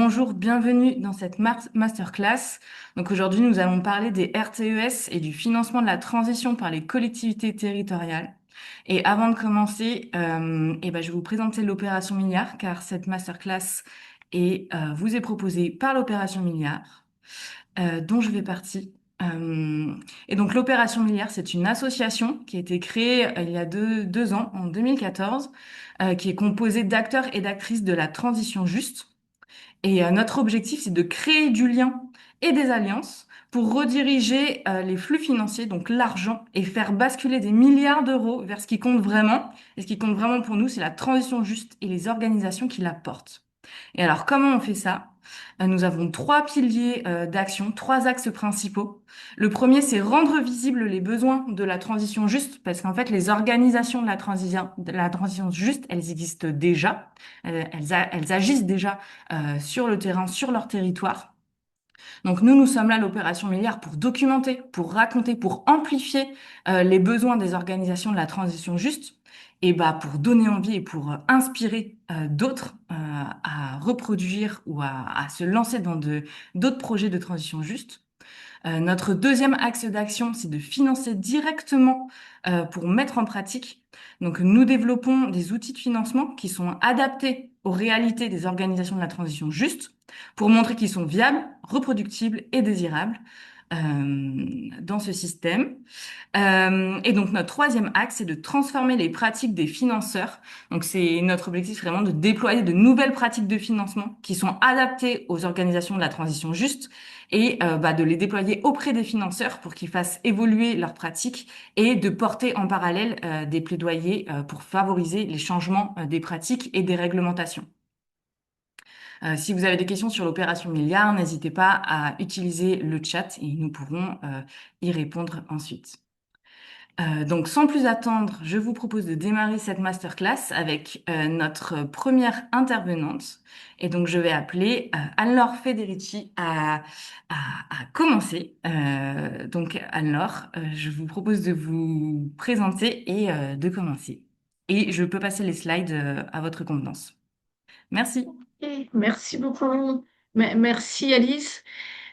Bonjour, bienvenue dans cette masterclass. Donc aujourd'hui, nous allons parler des RTES et du financement de la transition par les collectivités territoriales. Et avant de commencer, je vais vous présenter l'opération Milliard, car cette masterclass vous est proposée par l'opération Milliard, dont je fais partie. Euh, et donc l'opération Milliard, c'est une association qui a été créée il y a deux ans, en 2014, qui est composée d'acteurs et d'actrices de la transition juste. Notre objectif, c'est de créer du lien et des alliances pour rediriger les flux financiers, donc l'argent, et faire basculer des milliards d'euros vers ce qui compte vraiment. Et ce qui compte vraiment pour nous, c'est la transition juste et les organisations qui la portent. Et alors, comment on fait ça? Nous avons trois piliers d'action, trois axes principaux. Le premier, c'est rendre visibles les besoins de la transition juste, parce qu'en fait, les organisations de la transition juste, elles existent déjà, elles agissent déjà sur le terrain, sur leur territoire. Donc nous sommes là, l'opération Milliard, pour documenter, pour raconter, pour amplifier les besoins des organisations de la transition juste, et pour donner envie et pour inspirer d'autres à reproduire ou à se lancer dans d'autres projets de transition juste. Notre deuxième axe d'action, c'est de financer directement pour mettre en pratique. Donc, nous développons des outils de financement qui sont adaptés aux réalités des organisations de la transition juste pour montrer qu'ils sont viables, reproductibles et désirables dans ce système. Et donc notre troisième axe, c'est de transformer les pratiques des financeurs. Donc c'est notre objectif vraiment de déployer de nouvelles pratiques de financement qui sont adaptées aux organisations de la transition juste de les déployer auprès des financeurs pour qu'ils fassent évoluer leurs pratiques et de porter en parallèle des plaidoyers pour favoriser les changements des pratiques et des réglementations. Si vous avez des questions sur l'opération Milliard, n'hésitez pas à utiliser le chat et nous pourrons y répondre ensuite. Donc, sans plus attendre, je vous propose de démarrer cette masterclass avec notre première intervenante. Et donc, je vais appeler Anne-Laure Federici à commencer. Donc, Anne-Laure, je vous propose de vous présenter et de commencer. Et je peux passer les slides à votre convenance. Merci. Ok, merci beaucoup. Merci Alice.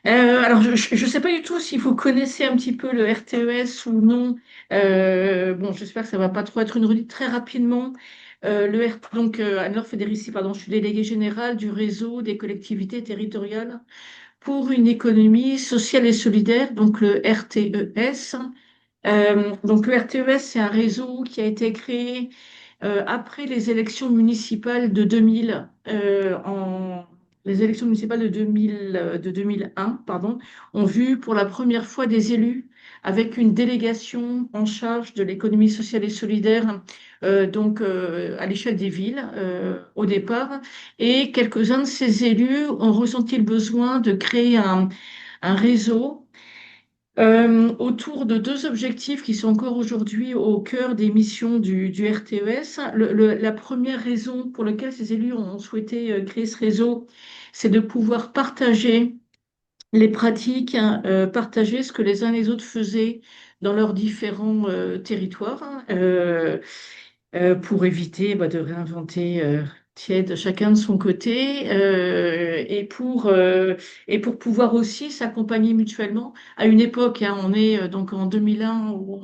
Alors, je ne sais pas du tout si vous connaissez un petit peu le RTES ou non. Bon, j'espère que ça va pas trop être une redite très rapidement. Anne-Laure Federici, pardon, je suis déléguée générale du réseau des collectivités territoriales pour une économie sociale et solidaire, donc le RTES. Donc le RTES, c'est un réseau qui a été créé après les élections municipales de 2000, les élections municipales de 2001, pardon, ont vu pour la première fois des élus avec une délégation en charge de l'économie sociale et solidaire, à l'échelle des villes au départ. Et quelques-uns de ces élus ont ressenti le besoin de créer un réseau autour de deux objectifs qui sont encore aujourd'hui au cœur des missions du RTES. La première raison pour laquelle ces élus ont souhaité créer ce réseau, c'est de pouvoir partager les pratiques, hein, partager ce que les uns et les autres faisaient dans leurs différents territoires, hein, pour éviter de réinventer tiède chacun de son côté, et pour pouvoir aussi s'accompagner mutuellement. À une époque, hein, on est donc en 2001, où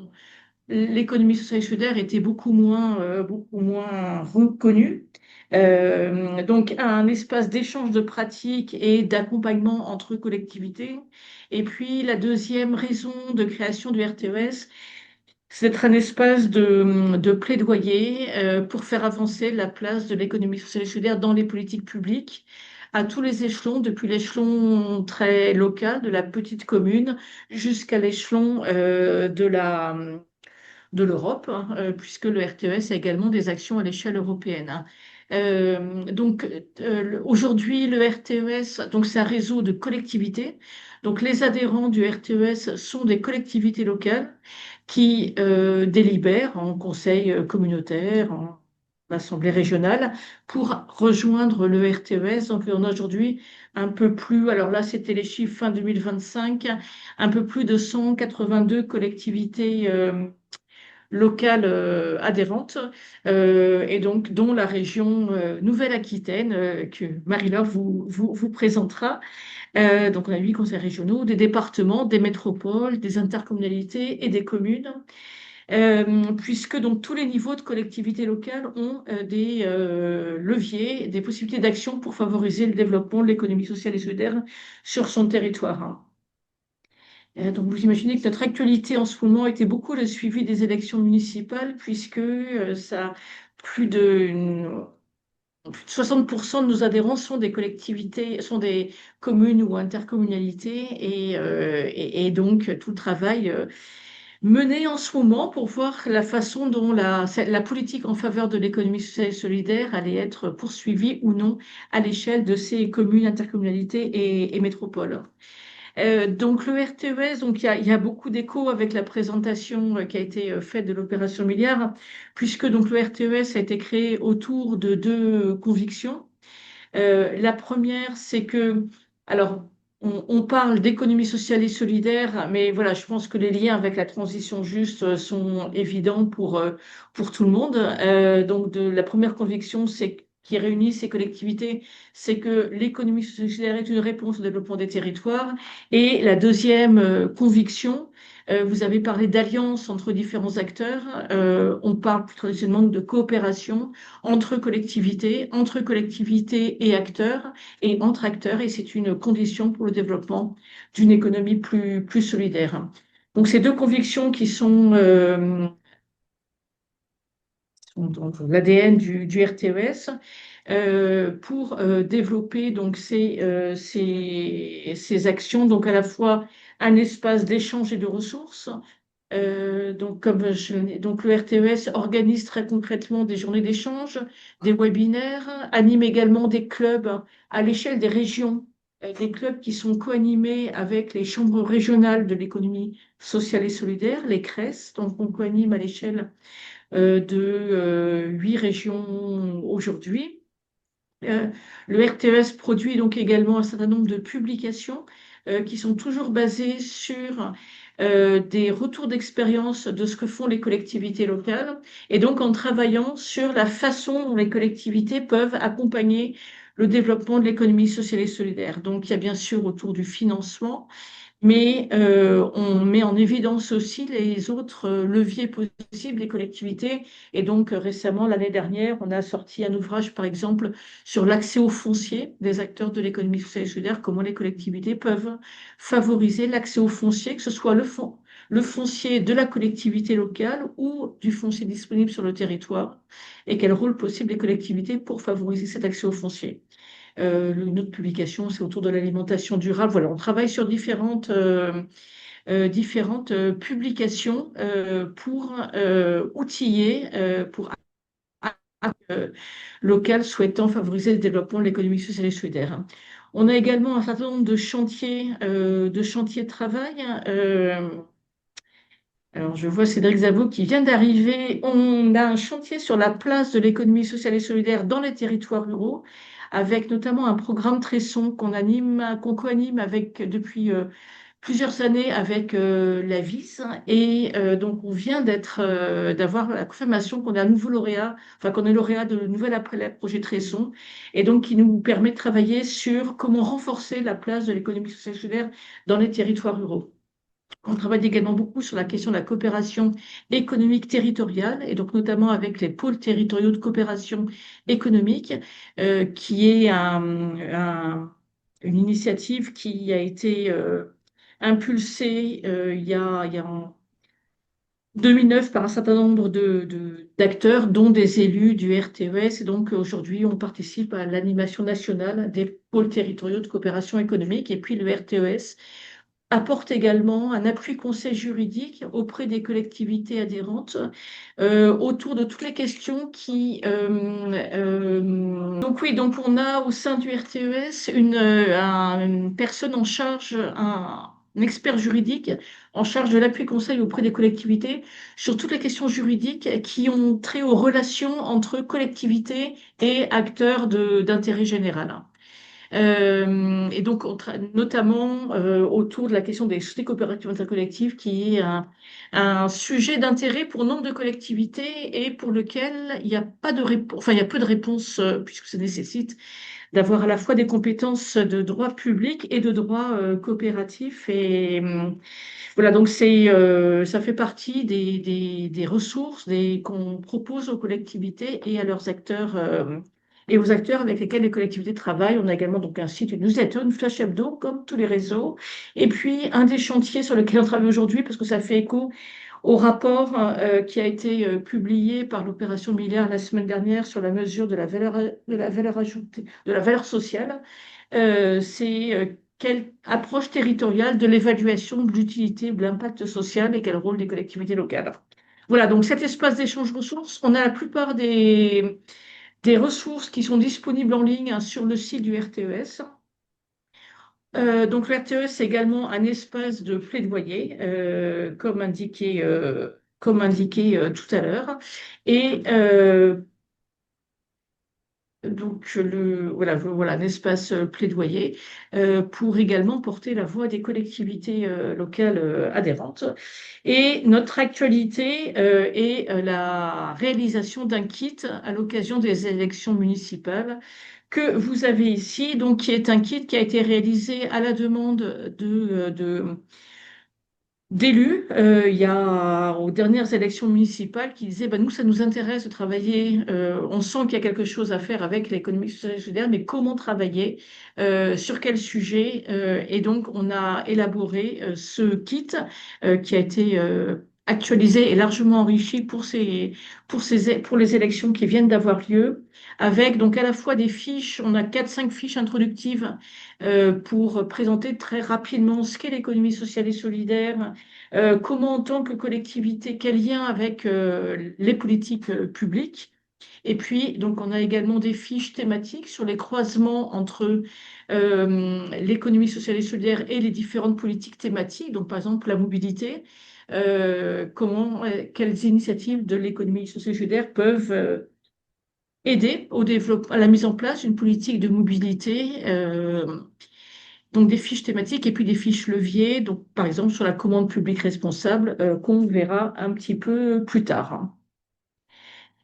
l'économie sociale et solidaire était beaucoup moins reconnue. Donc un espace d'échange de pratiques et d'accompagnement entre collectivités. Et puis la deuxième raison de création du RTES, c'est d'être un espace de plaidoyer pour faire avancer la place de l'économie sociale et solidaire dans les politiques publiques à tous les échelons, depuis l'échelon très local de la petite commune jusqu'à l'échelon de l'Europe, hein, puisque le RTES a également des actions à l'échelle européenne, hein. Aujourd'hui, le RTES, donc c'est un réseau de collectivités. Donc les adhérents du RTES sont des collectivités locales qui délibèrent en conseil communautaire, en assemblée régionale, pour rejoindre le RTES. Donc on a aujourd'hui un peu plus, alors là c'était les chiffres fin 2025, un peu plus de 182 collectivités locales adhérentes, et donc dont la région Nouvelle-Aquitaine, que Marie-Laure vous présentera. Donc on a 8 conseils régionaux, des départements, des métropoles, des intercommunalités et des communes, puisque donc tous les niveaux de collectivités locales ont des leviers, des possibilités d'action pour favoriser le développement de l'économie sociale et solidaire sur son territoire, hein. Donc vous imaginez que notre actualité en ce moment était beaucoup le suivi des élections municipales, puisque ça plus de, plus de 60% de nos adhérents sont des collectivités, sont des communes ou intercommunalités, et donc tout le travail mené en ce moment pour voir la façon dont la politique en faveur de l'économie sociale et solidaire allait être poursuivie ou non à l'échelle de ces communes, intercommunalités et métropoles. Donc le RTES, donc il y a beaucoup d'écho avec la présentation qui a été faite de l'opération Milliard, puisque donc le RTES a été créé autour de deux convictions. La première, c'est que, alors, on parle d'économie sociale et solidaire, mais voilà, je pense que les liens avec la transition juste sont évidents pour tout le monde. Donc, la première conviction, qui réunit ces collectivités, c'est que l'économie solidaire est une réponse au développement des territoires. Et la deuxième conviction, vous avez parlé d'alliance entre différents acteurs. On parle plus traditionnellement de coopération entre collectivités et acteurs, et entre acteurs, et c'est une condition pour le développement d'une économie plus solidaire. Donc, ces deux convictions qui sont dans l'ADN du RTES, pour développer donc ces actions, donc à la fois un espace d'échange et de ressources. Donc le RTES organise très concrètement des journées d'échange, des webinaires, anime également des clubs à l'échelle des régions, des clubs qui sont co-animés avec les chambres régionales de l'économie sociale et solidaire, les CRES. Donc on co-anime à l'échelle de 8 régions aujourd'hui. Euh, le RTES produit donc également un certain nombre de publications qui sont toujours basées sur des retours d'expérience de ce que font les collectivités locales, et donc en travaillant sur la façon dont les collectivités peuvent accompagner le développement de l'économie sociale et solidaire. Donc il y a bien sûr autour du financement, mais on met en évidence aussi les autres leviers possibles des collectivités. Et donc récemment, l'année dernière, on a sorti un ouvrage, par exemple, sur l'accès au foncier des acteurs de l'économie sociale et solidaire, comment les collectivités peuvent favoriser l'accès au foncier, que ce soit le foncier de la collectivité locale ou du foncier disponible sur le territoire, et quel rôle possible les collectivités pour favoriser cet accès au foncier. Une autre publication, c'est autour de l'alimentation durable. Voilà, on travaille sur différentes publications pour outiller, pour locales souhaitant favoriser le développement de l'économie sociale et solidaire, hein. On a également un certain nombre de chantiers de travail. Alors, je vois Cédric Zabot qui vient d'arriver. On a un chantier sur la place de l'économie sociale et solidaire dans les territoires ruraux, avec notamment un programme Tresson qu'on co-anime depuis plusieurs années avec la VIS. Et donc, on vient d'avoir la confirmation qu'on est un nouveau lauréat, enfin qu'on est lauréat de nouvel appel projet Tresson, et donc qui nous permet de travailler sur comment renforcer la place de l'économie sociale et solidaire dans les territoires ruraux. On travaille également beaucoup sur la question de la coopération économique territoriale, et donc notamment avec les pôles territoriaux de coopération économique, qui est une initiative qui a été impulsée il y a en 2009 par un certain nombre d'acteurs, dont des élus du RTES. Et donc aujourd'hui, on participe à l'animation nationale des pôles territoriaux de coopération économique. Et puis le RTES apporte également un appui conseil juridique auprès des collectivités adhérentes autour de toutes les questions donc oui, donc on a au sein du RTES une personne en charge, un expert juridique en charge de l'appui conseil auprès des collectivités sur toutes les questions juridiques qui ont trait aux relations entre collectivités et acteurs d'intérêt général. Et et donc notamment autour de la question des sociétés coopératives intercollectives, qui est un sujet d'intérêt pour nombre de collectivités et pour lequel il n'y a pas de réponse, enfin il y a peu de réponses puisque ça nécessite d'avoir à la fois des compétences de droit public et de droit coopératif. Et voilà, donc ça fait partie des ressources qu'on propose aux collectivités et à leurs acteurs. Et aux acteurs avec lesquels les collectivités travaillent. On a également donc un site, une newsletter, une flash hebdo, comme tous les réseaux. Et puis, un des chantiers sur lequel on travaille aujourd'hui, parce que ça fait écho au rapport qui a été publié par l'opération Milliard la semaine dernière sur la mesure de la valeur ajoutée, de la valeur sociale, c'est quelle approche territoriale de l'évaluation de l'utilité, de l'impact social et quel rôle des collectivités locales. Voilà, donc cet espace d'échange ressources, on a la plupart des ressources qui sont disponibles en ligne, hein, sur le site du RTES. Donc le RTE, c'est également un espace de plaidoyer, comme indiqué tout à l'heure. Et donc voilà un espace plaidoyer pour également porter la voix des collectivités locales adhérentes. Et notre actualité est la réalisation d'un kit à l'occasion des élections municipales que vous avez ici, donc qui est un kit qui a été réalisé à la demande d'élus, il y a aux dernières élections municipales qui disaient, bah, nous, ça nous intéresse de travailler, on sent qu'il y a quelque chose à faire avec l'économie sociale et solidaire, mais comment travailler, sur quel sujet, et donc on a élaboré ce kit qui a été actualisé et largement enrichi pour les élections qui viennent d'avoir lieu, avec donc à la fois des fiches, on a 4-5 fiches introductives pour présenter très rapidement ce qu'est l'économie sociale et solidaire, comment en tant que collectivité, quel lien avec les politiques publiques. Et puis, donc, on a également des fiches thématiques sur les croisements entre l'économie sociale et solidaire et les différentes politiques thématiques. Donc, par exemple, la mobilité, quelles initiatives de l'économie sociale et solidaire peuvent aider au développement, à la mise en place d'une politique de mobilité. Donc des fiches thématiques et puis des fiches leviers, donc par exemple sur la commande publique responsable, qu'on verra un petit peu plus tard.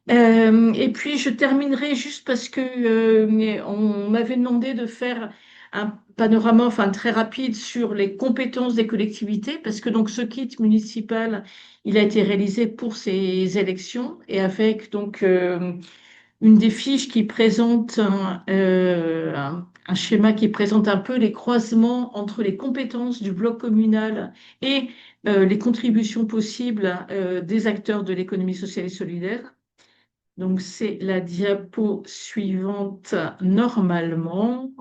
Et puis je terminerai juste parce que on m'avait demandé de faire un panorama, enfin très rapide, sur les compétences des collectivités, parce que donc ce kit municipal, il a été réalisé pour ces élections et avec donc une des fiches qui présente un schéma qui présente un peu les croisements entre les compétences du bloc communal et les contributions possibles des acteurs de l'économie sociale et solidaire. Donc, c'est la diapo suivante normalement,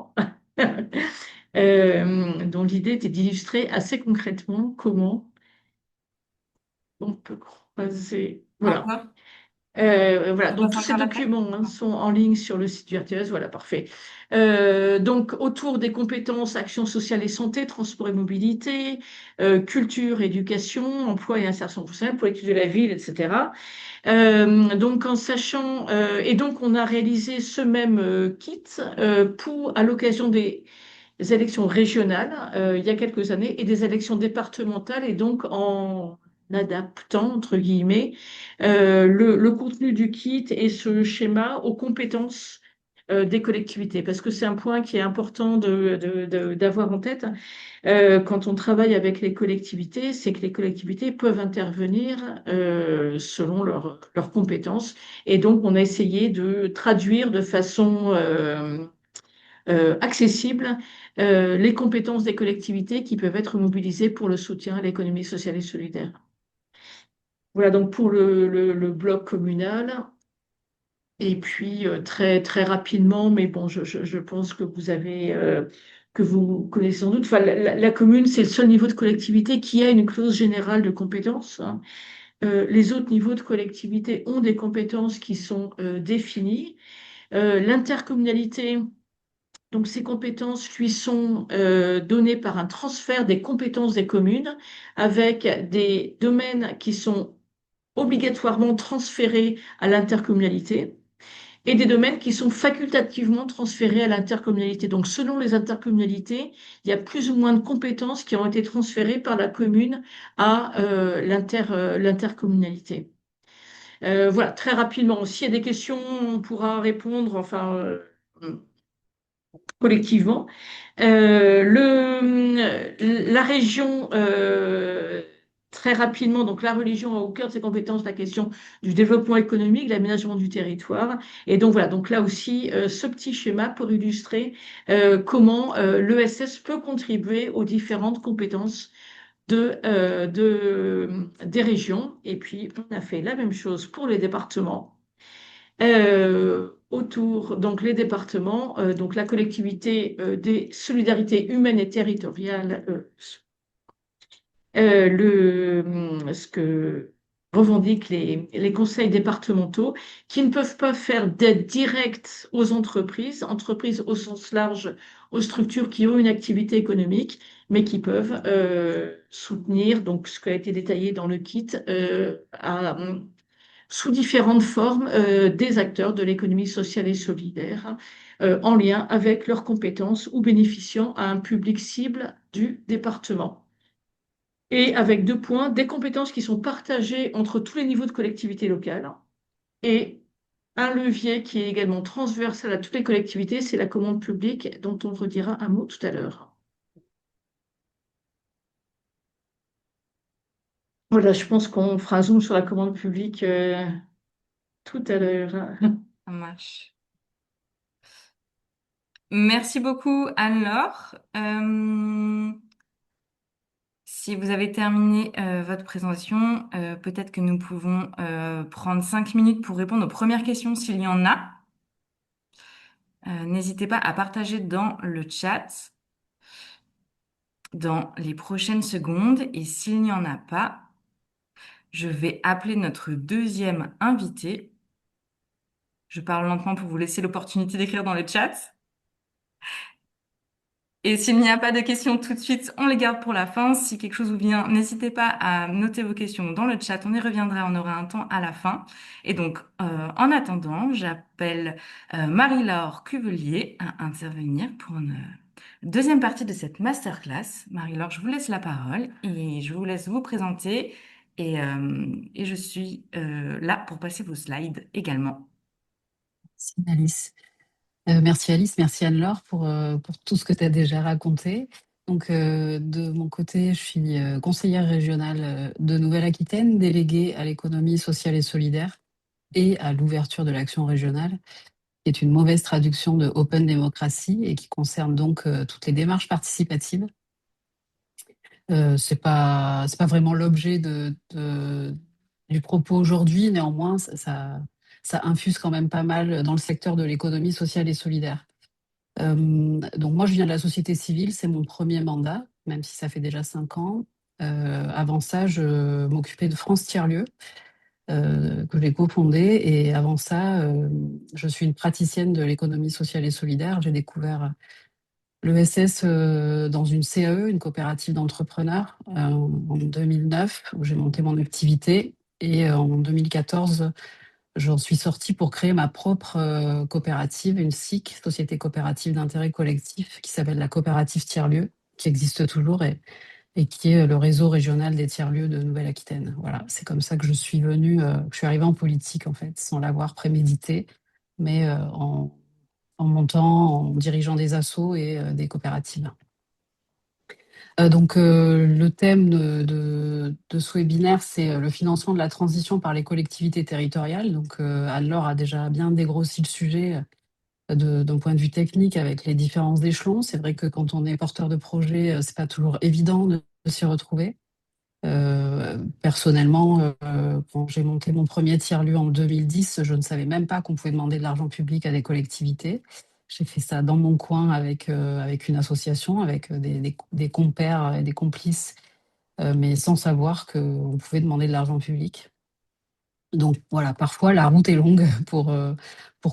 dont l'idée était d'illustrer assez concrètement comment on peut croiser. Voilà. D'accord. Voilà, Je donc passe tous ces encore la carte? documents, hein, sont en ligne sur le site du RTS, voilà, parfait. Donc autour des compétences, action sociale et santé, transport et mobilité, culture, éducation, emploi et insertion professionnelle, politique de la ville, etc. Donc en sachant, et donc on a réalisé ce même kit à l'occasion des élections régionales il y a quelques années et des élections départementales et donc en adaptant, entre guillemets, le contenu du kit et ce schéma aux compétences des collectivités, parce que c'est un point qui est important d'avoir en tête quand on travaille avec les collectivités, c'est que les collectivités peuvent intervenir selon leurs compétences. Et donc, on a essayé de traduire de façon accessible les compétences des collectivités qui peuvent être mobilisées pour le soutien à l'économie sociale et solidaire. Voilà donc pour le bloc communal. Et puis très très rapidement, mais bon, je pense que que vous connaissez sans doute. Enfin, la commune, c'est le seul niveau de collectivité qui a une clause générale de compétences, hein. Les autres niveaux de collectivité ont des compétences qui sont définies. L'intercommunalité, donc ces compétences lui sont données par un transfert des compétences des communes avec des domaines qui sont obligatoirement transférés à l'intercommunalité. et des domaines qui sont facultativement transférés à l'intercommunalité. Donc, selon les intercommunalités, il y a plus ou moins de compétences qui ont été transférées par la commune à l'intercommunalité. Voilà, très rapidement. S'il y a des questions, on pourra répondre, enfin, collectivement. La région, très rapidement, donc la religion a au cœur de ses compétences la question du développement économique, de l'aménagement du territoire. Et donc voilà, donc là aussi, ce petit schéma pour illustrer comment l'ESS peut contribuer aux différentes compétences des régions. Et puis, on a fait la même chose pour les départements. Autour, donc les départements, donc la collectivité des solidarités humaines et territoriales, ce que revendiquent les conseils départementaux, qui ne peuvent pas faire d'aide directe aux entreprises, entreprises au sens large, aux structures qui ont une activité économique, mais qui peuvent soutenir, donc ce qui a été détaillé dans le kit, sous différentes formes des acteurs de l'économie sociale et solidaire en lien avec leurs compétences ou bénéficiant à un public cible du département. Et avec deux points, des compétences qui sont partagées entre tous les niveaux de collectivités locales et un levier qui est également transversal à toutes les collectivités, c'est la commande publique dont on redira un mot tout à l'heure. Voilà, je pense qu'on fera un zoom sur la commande publique tout à l'heure. Ça marche. Merci beaucoup, Anne-Laure. Si vous avez terminé votre présentation, peut-être que nous pouvons prendre 5 minutes pour répondre aux premières questions s'il y en a. N'hésitez pas à partager dans le chat dans les prochaines secondes. Et s'il n'y en a pas, je vais appeler notre deuxième invité. Je parle lentement pour vous laisser l'opportunité d'écrire dans le chat. Et s'il n'y a pas de questions tout de suite, on les garde pour la fin. Si quelque chose vous vient, n'hésitez pas à noter vos questions dans le chat. On y reviendra, on aura un temps à la fin. Et donc, en attendant, j'appelle Marie-Laure Cuvelier à intervenir pour une deuxième partie de cette masterclass. Marie-Laure, je vous laisse la parole et je vous laisse vous présenter. Et je suis là pour passer vos slides également. Merci Alice. Merci Alice, merci Anne-Laure pour tout ce que tu as déjà raconté. Donc, de mon côté, je suis conseillère régionale de Nouvelle-Aquitaine, déléguée à l'économie sociale et solidaire et à l'ouverture de l'action régionale, qui est une mauvaise traduction de Open Democracy et qui concerne donc toutes les démarches participatives. C'est pas vraiment l'objet du propos aujourd'hui, néanmoins, ça infuse quand même pas mal dans le secteur de l'économie sociale et solidaire. Donc moi, je viens de la société civile, c'est mon premier mandat, même si ça fait déjà 5 ans. Avant ça, je m'occupais de France Tiers-Lieux, que j'ai cofondé. Et avant ça, je suis une praticienne de l'économie sociale et solidaire. J'ai découvert l'ESS dans une CAE, une coopérative d'entrepreneurs, en 2009, où j'ai monté mon activité. Et en 2014, j'en suis sortie pour créer ma propre coopérative, une SIC, Société coopérative d'intérêt collectif, qui s'appelle la coopérative Tiers-Lieux, qui existe toujours et qui est le réseau régional des tiers-lieux de Nouvelle-Aquitaine. Voilà, c'est comme ça que je suis venue, que je suis arrivée en politique, en fait, sans l'avoir prémédité, mais en montant, en dirigeant des assos et des coopératives. Donc, le thème de ce webinaire, c'est le financement de la transition par les collectivités territoriales. Donc, Anne-Laure a déjà bien dégrossi le sujet d'un point de vue technique avec les différents échelons. C'est vrai que quand on est porteur de projet, c'est pas toujours évident de s'y retrouver. Personnellement, quand j'ai monté mon premier tiers-lieu en 2010, je ne savais même pas qu'on pouvait demander de l'argent public à des collectivités. J'ai fait ça dans mon coin avec une association, avec des compères et des complices, mais sans savoir qu'on pouvait demander de l'argent public. Donc voilà, parfois la route est longue pour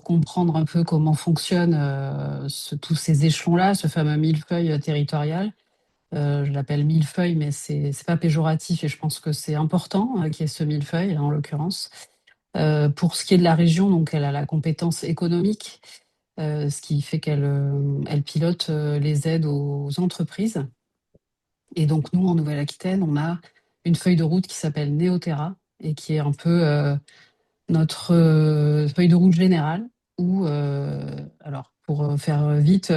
comprendre un peu comment fonctionnent tous ces échelons-là, ce fameux millefeuille territorial. Je l'appelle millefeuille, mais c'est pas péjoratif et je pense que c'est important qu'il y ait ce millefeuille, en l'occurrence. Pour ce qui est de la région, donc elle a la compétence économique, ce qui fait qu'elle pilote les aides aux entreprises. Et donc nous, en Nouvelle-Aquitaine, on a une feuille de route qui s'appelle Néoterra et qui est un peu notre feuille de route générale où, alors pour faire vite,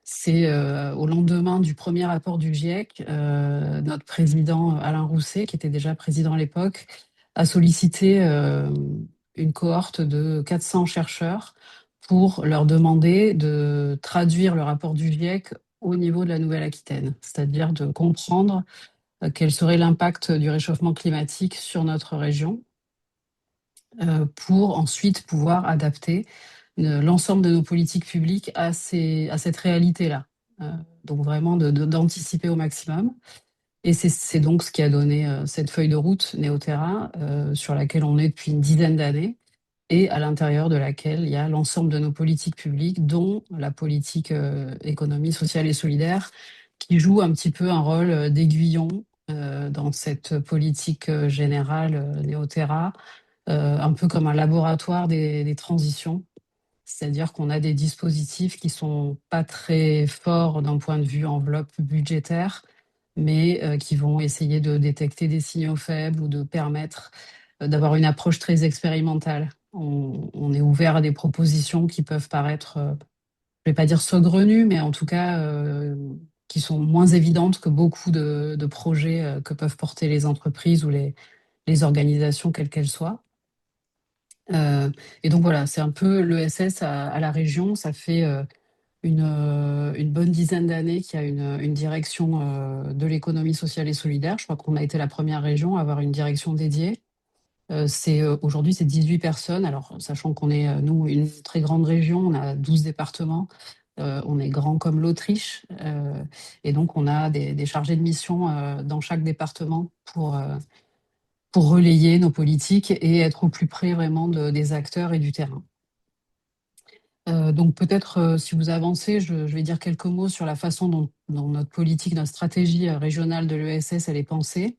c'est au lendemain du premier rapport du GIEC, notre président Alain Rousset, qui était déjà président à l'époque, a sollicité une cohorte de 400 chercheurs pour leur demander de traduire le rapport du GIEC au niveau de la Nouvelle-Aquitaine, c'est-à-dire de comprendre quel serait l'impact du réchauffement climatique sur notre région pour ensuite pouvoir adapter l'ensemble de nos politiques publiques à cette réalité-là. Euh, donc vraiment d'anticiper au maximum. Et c'est donc ce qui a donné cette feuille de route Néoterra, sur laquelle on est depuis une dizaine d'années, et à l'intérieur de laquelle il y a l'ensemble de nos politiques publiques, dont la politique économie sociale et solidaire, qui joue un petit peu un rôle d'aiguillon dans cette politique générale Néoterra, un peu comme un laboratoire des transitions. C'est-à-dire qu'on a des dispositifs qui sont pas très forts d'un point de vue enveloppe budgétaire, mais qui vont essayer de détecter des signaux faibles ou de permettre d'avoir une approche très expérimentale. On est ouvert à des propositions qui peuvent paraître, je vais pas dire saugrenues, mais en tout cas qui sont moins évidentes que beaucoup de projets que peuvent porter les entreprises ou les organisations, quelles qu'elles soient. Et donc voilà, c'est un peu l'ESS à la région. Ça fait une bonne dizaine d'années qu'il y a une direction de l'économie sociale et solidaire. Je crois qu'on a été la première région à avoir une direction dédiée. Aujourd'hui, c'est 18 personnes. Alors, sachant qu'on est, nous, une très grande région, on a 12 départements. On est grand comme l'Autriche. Et donc, on a des chargés de mission dans chaque département pour relayer nos politiques et être au plus près vraiment des acteurs et du terrain. Donc peut-être, si vous avancez, je vais dire quelques mots sur la façon dont notre politique, notre stratégie régionale de l'ESS, elle est pensée.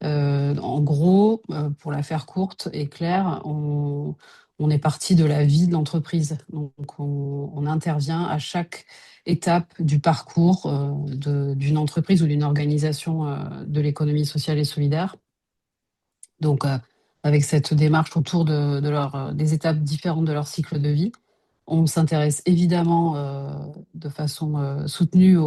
En gros, pour la faire courte et claire, on est parti de la vie de l'entreprise. Donc on intervient à chaque étape du parcours d'une entreprise ou d'une organisation de l'économie sociale et solidaire. Donc, avec cette démarche autour des étapes différentes de leur cycle de vie, on s'intéresse évidemment de façon soutenue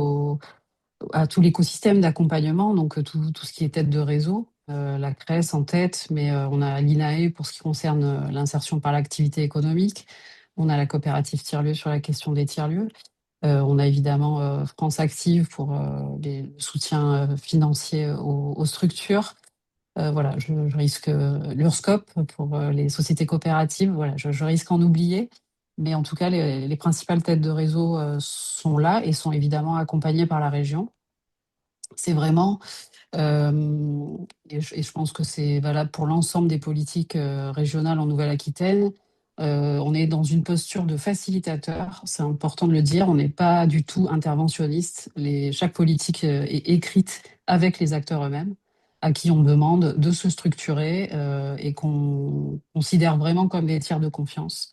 à tout l'écosystème d'accompagnement, donc tout ce qui est tête de réseau, la CRES en tête, mais on a l'INAE pour ce qui concerne l'insertion par l'activité économique, on a la coopérative tiers-lieux sur la question des tiers-lieux, on a évidemment France Active pour le soutien financier aux structures. Voilà, je risque l'URSSCOP pour les sociétés coopératives. Voilà, je risque en oublier. Mais en tout cas, les principales têtes de réseau sont là et sont évidemment accompagnées par la région. C'est vraiment, et je pense que c'est valable pour l'ensemble des politiques régionales en Nouvelle-Aquitaine, on est dans une posture de facilitateur, c'est important de le dire, on n'est pas du tout interventionniste. Chaque politique est écrite avec les acteurs eux-mêmes, à qui on demande de se structurer et qu'on considère vraiment comme des tiers de confiance.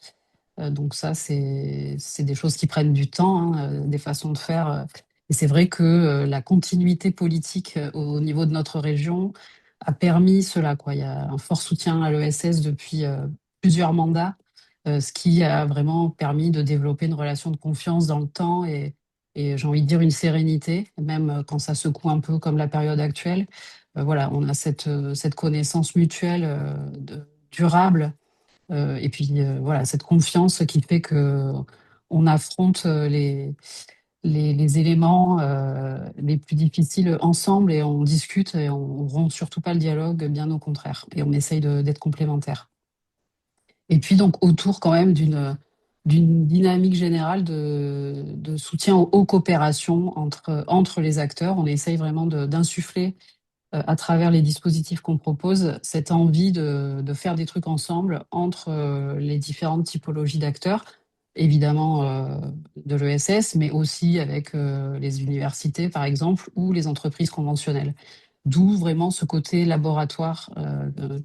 Donc ça, c'est des choses qui prennent du temps, hein, des façons de faire. Et c'est vrai que la continuité politique au niveau de notre région a permis cela, quoi. Il y a un fort soutien à l'ESS depuis plusieurs mandats, ce qui a vraiment permis de développer une relation de confiance dans le temps et j'ai envie de dire une sérénité, même quand ça secoue un peu comme la période actuelle. Voilà, on a cette connaissance mutuelle durable et puis voilà, cette confiance qui fait que on affronte les éléments les plus difficiles ensemble et on discute et on rompt surtout pas le dialogue, bien au contraire. Et on essaye d'être complémentaires. Et puis donc autour quand même d'une dynamique générale de soutien aux coopérations entre les acteurs, on essaye vraiment d'insuffler à travers les dispositifs qu'on propose, cette envie de faire des trucs ensemble entre les différentes typologies d'acteurs, évidemment de l'ESS, mais aussi avec les universités, par exemple, ou les entreprises conventionnelles. D'où vraiment ce côté laboratoire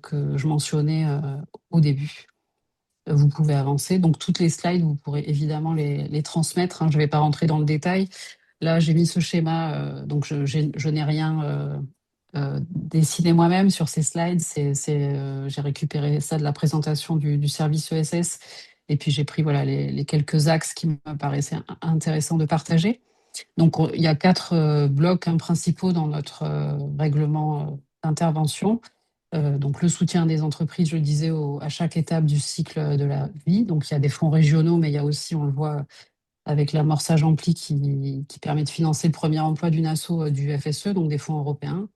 que je mentionnais au début. Vous pouvez avancer. Donc, toutes les slides, vous pourrez évidemment les transmettre, hein. Je ne vais pas rentrer dans le détail. Là, j'ai mis ce schéma, donc je n'ai rien dessiné moi-même sur ces slides. J'ai récupéré ça de la présentation du service ESS. Et puis, j'ai pris voilà, les quelques axes qui me paraissaient intéressants de partager. Donc, il y a 4 blocs principaux dans notre règlement d'intervention. Donc, le soutien des entreprises, je le disais, à chaque étape du cycle de la vie. Donc, il y a des fonds régionaux, mais il y a aussi, on le voit, avec l'amorçage ampli qui permet de financer le premier emploi d'une asso du FSE, donc des fonds européens.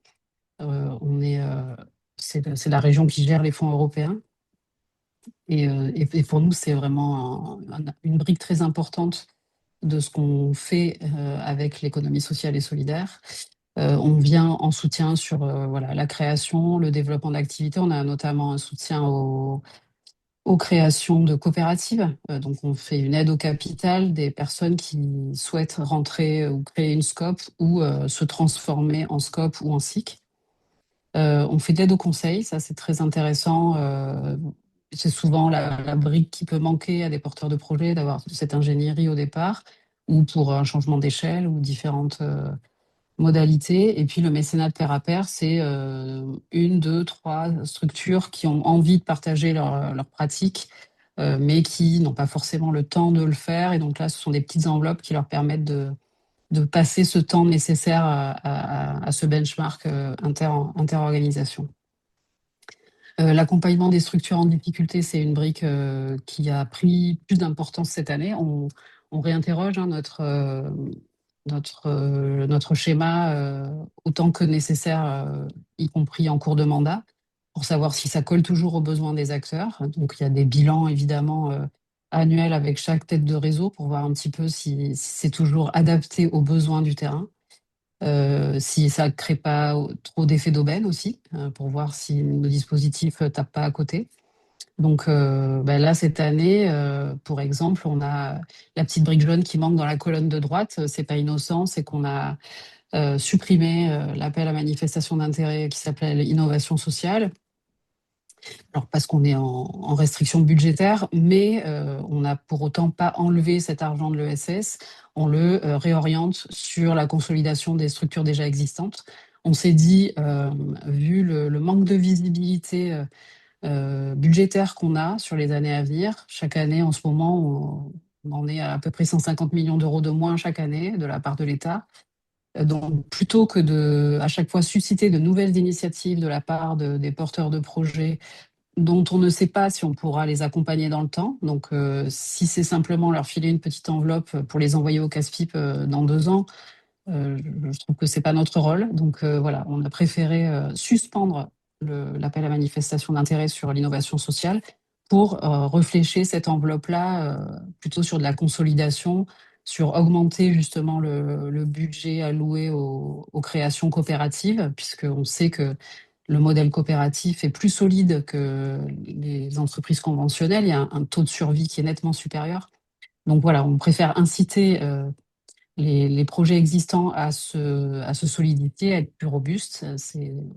C'est la région qui gère les fonds européens. Et pour nous, c'est vraiment une brique très importante de ce qu'on fait avec l'économie sociale et solidaire. On vient en soutien sur voilà, la création, le développement d'activités. On a notamment un soutien aux créations de coopératives. Donc, on fait une aide au capital des personnes qui souhaitent rentrer ou créer une SCOP ou se transformer en SCOP ou en SIC. On fait de l'aide au conseil, ça c'est très intéressant. C'est souvent la brique qui peut manquer à des porteurs de projets d'avoir cette ingénierie au départ ou pour un changement d'échelle ou différentes modalités. Et puis le mécénat de pair à pair, c'est une, deux, trois structures qui ont envie de partager leurs pratiques, mais qui n'ont pas forcément le temps de le faire. Et donc là, ce sont des petites enveloppes qui leur permettent de passer ce temps nécessaire à ce benchmark interorganisation. L'accompagnement des structures en difficulté, c'est une brique qui a pris plus d'importance cette année. On réinterroge notre schéma autant que nécessaire, y compris en cours de mandat, pour savoir si ça colle toujours aux besoins des acteurs. Donc, il y a des bilans évidemment annuels avec chaque tête de réseau pour voir un petit peu si c'est toujours adapté aux besoins du terrain. Si ça ne crée pas trop d'effets d'aubaine aussi, pour voir si nos dispositifs ne tapent pas à côté. Donc ben là, cette année, pour exemple, on a la petite brique jaune qui manque dans la colonne de droite. C'est pas innocent, c'est qu'on a supprimé l'appel à manifestation d'intérêt qui s'appelle Innovation sociale. Alors parce qu'on est en restriction budgétaire, mais on n'a pour autant pas enlevé cet argent de l'ESS. On le réoriente sur la consolidation des structures déjà existantes. On s'est dit, vu le manque de visibilité budgétaire qu'on a sur les années à venir, chaque année en ce moment, on en est à peu près 150 millions d'euros de moins chaque année de la part de l'État. Donc, plutôt que à chaque fois susciter de nouvelles initiatives de la part des porteurs de projets dont on ne sait pas si on pourra les accompagner dans le temps. Donc, si c'est simplement leur filer une petite enveloppe pour les envoyer au casse-pipe dans 2 ans, je trouve que c'est pas notre rôle. Donc, voilà, on a préféré suspendre l'appel à manifestation d'intérêt sur l'innovation sociale pour réfléchir cette enveloppe-là plutôt sur de la consolidation, sur augmenter justement le budget alloué aux créations coopératives, puisqu'on sait que le modèle coopératif est plus solide que les entreprises conventionnelles. Il y a un taux de survie qui est nettement supérieur. Donc voilà, on préfère inciter les projets existants à se solidifier, à être plus robustes.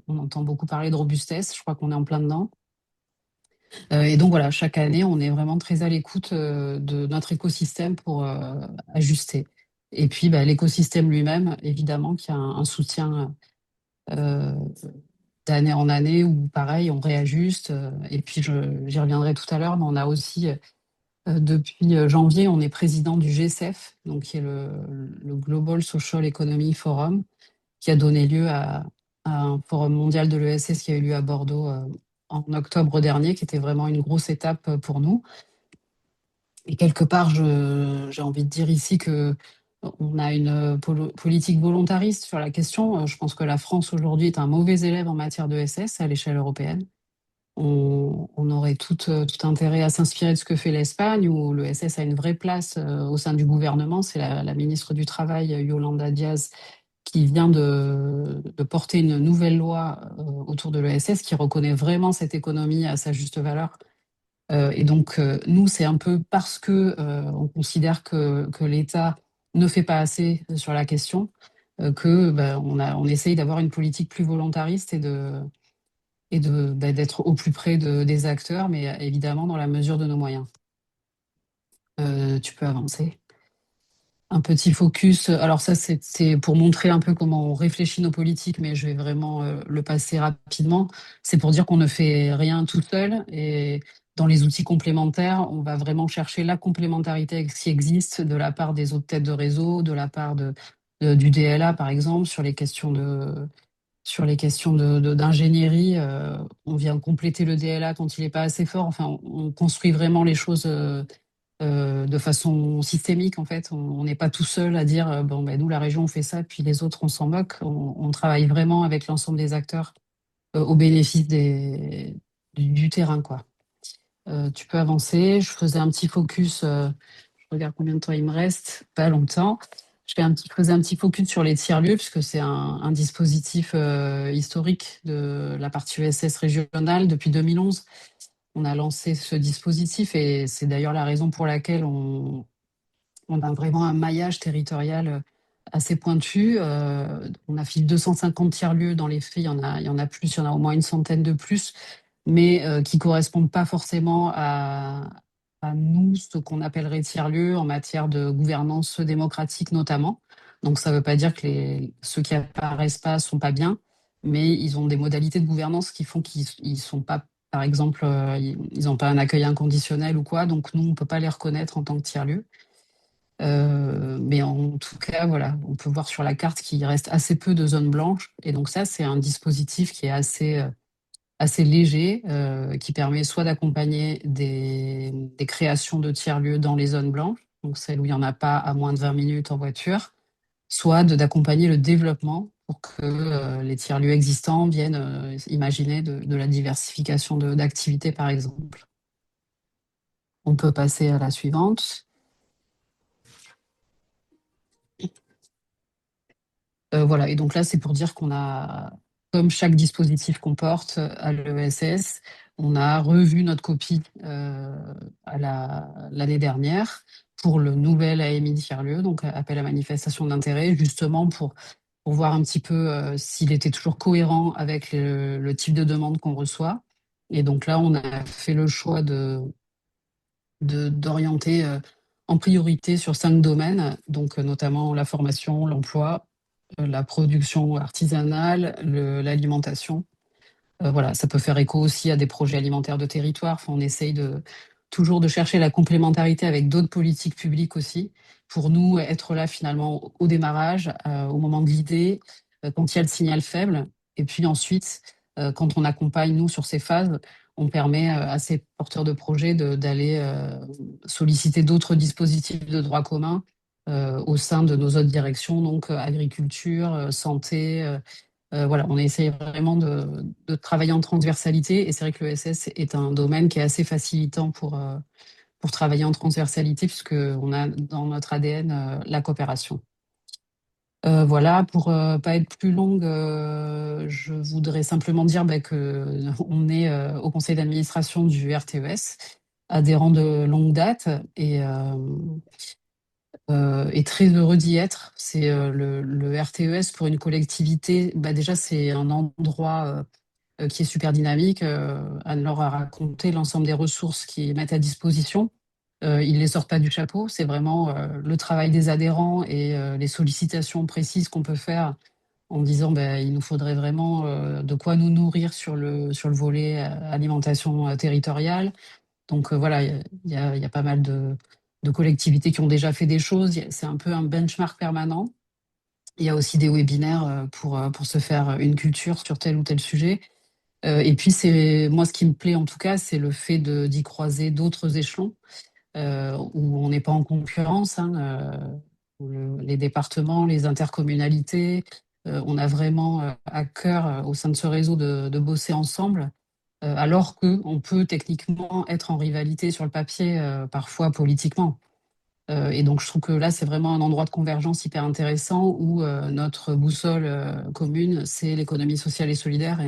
On entend beaucoup parler de robustesse, je crois qu'on est en plein dedans. Et donc voilà, chaque année, on est vraiment très à l'écoute de notre écosystème pour ajuster. Et puis bah, l'écosystème lui-même, évidemment, qui a un soutien euh, d'année en année où pareil, on réajuste. Et puis j'y reviendrai tout à l'heure, mais on a aussi, depuis janvier, on est président du GSEF, donc qui est le Global Social Economy Forum, qui a donné lieu à un forum mondial de l'ESS qui a eu lieu à Bordeaux en octobre dernier, qui était vraiment une grosse étape pour nous. Et quelque part, j'ai envie de dire ici que on a une politique volontariste sur la question. Je pense que la France aujourd'hui est un mauvais élève en matière de SS à l'échelle européenne. On aurait tout intérêt à s'inspirer de ce que fait l'Espagne, où le SS a une vraie place au sein du gouvernement. C'est la ministre du Travail, Yolanda Díaz, qui vient de porter une nouvelle loi autour de l'ESS qui reconnaît vraiment cette économie à sa juste valeur. Et donc, nous, c'est un peu parce que on considère que l'État ne fait pas assez sur la question que on essaye d'avoir une politique plus volontariste d'être au plus près des acteurs, mais évidemment dans la mesure de nos moyens. Tu peux avancer. Un petit focus. Alors ça, c'est pour montrer un peu comment on réfléchit nos politiques, mais je vais vraiment le passer rapidement. C'est pour dire qu'on ne fait rien tout seul et dans les outils complémentaires, on va vraiment chercher la complémentarité avec ce qui existe de la part des autres têtes de réseau, de la part du DLA par exemple, d'ingénierie. On vient compléter le DLA quand il n'est pas assez fort. Enfin, on construit vraiment les choses de façon systémique, en fait. On n'est pas tout seul à dire, bon, ben, nous, la région, on fait ça, puis les autres, on s'en moque. On travaille vraiment avec l'ensemble des acteurs au bénéfice du terrain, quoi. Tu peux avancer. Je faisais un petit focus, je regarde combien de temps il me reste, pas longtemps. Je faisais un petit focus sur les tiers-lieux, puisque c'est un dispositif historique de la partie ESS régionale depuis 2011. On a lancé ce dispositif et c'est d'ailleurs la raison pour laquelle on a vraiment un maillage territorial assez pointu. On a fait 250 tiers-lieux dans les faits, il y en a plus, il y en a au moins une centaine de plus, mais qui correspondent pas forcément à nous, ce qu'on appellerait tiers-lieux en matière de gouvernance démocratique notamment. Donc ça ne veut pas dire que ceux qui apparaissent pas sont pas bien, mais ils ont des modalités de gouvernance qui font qu'ils ils sont pas, par exemple, ils n'ont pas un accueil inconditionnel ou quoi, donc nous, on ne peut pas les reconnaître en tant que tiers-lieux. Mais en tout cas, voilà, on peut voir sur la carte qu'il reste assez peu de zones blanches. Et donc ça, c'est un dispositif qui est assez léger, qui permet soit d'accompagner des créations de tiers-lieux dans les zones blanches, donc celles où il n'y en a pas à moins de 20 minutes en voiture, soit d'accompagner le développement pour que les tiers-lieux existants viennent imaginer de la diversification d'activités, par exemple. On peut passer à la suivante. Voilà, et donc là, c'est pour dire qu'on a, comme chaque dispositif comporte à l'ESS, on a revu notre copie l'année dernière pour le nouvel AMI de Firlieu, donc appel à manifestation d'intérêt, justement pour voir un petit peu s'il était toujours cohérent avec le type de demande qu'on reçoit. Et donc là, on a fait le choix d'orienter en priorité sur 5 domaines, donc notamment la formation, l'emploi, la production artisanale, l'alimentation. Voilà, ça peut faire écho aussi à des projets alimentaires de territoire. Enfin, on essaye toujours de chercher la complémentarité avec d'autres politiques publiques aussi, pour nous être là finalement au démarrage, au moment de l'idée, quand il y a le signal faible, et puis ensuite, quand on accompagne nous sur ces phases, on permet à ces porteurs de projets d'aller solliciter d'autres dispositifs de droit commun au sein de nos autres directions, donc agriculture, santé. Voilà, on essaye vraiment de travailler en transversalité et c'est vrai que l'ESS est un domaine qui est assez facilitant pour travailler en transversalité puisqu'on a dans notre ADN la coopération. Voilà, pour pas être plus longue, je voudrais simplement dire que on est au conseil d'administration du RTES, adhérent de longue date et très heureux d'y être. C'est le RTES pour une collectivité. Déjà, c'est un endroit qui est super dynamique. Anne-Laure a raconté l'ensemble des ressources qu'ils mettent à disposition. Ils ne les sortent pas du chapeau. C'est vraiment le travail des adhérents et les sollicitations précises qu'on peut faire en disant il nous faudrait vraiment de quoi nous nourrir sur le volet alimentation territoriale. Donc voilà, il y a pas mal de collectivités qui ont déjà fait des choses. C'est un peu un benchmark permanent. Il y a aussi des webinaires pour se faire une culture sur tel ou tel sujet. Et puis, moi, ce qui me plaît en tout cas, c'est le fait d'y croiser d'autres échelons où on n'est pas en concurrence, hein, où les départements, les intercommunalités, on a vraiment à cœur au sein de ce réseau de bosser ensemble alors qu'on peut techniquement être en rivalité sur le papier, parfois politiquement. Et donc, je trouve que là, c'est vraiment un endroit de convergence hyper intéressant où notre boussole commune, c'est l'économie sociale et solidaire.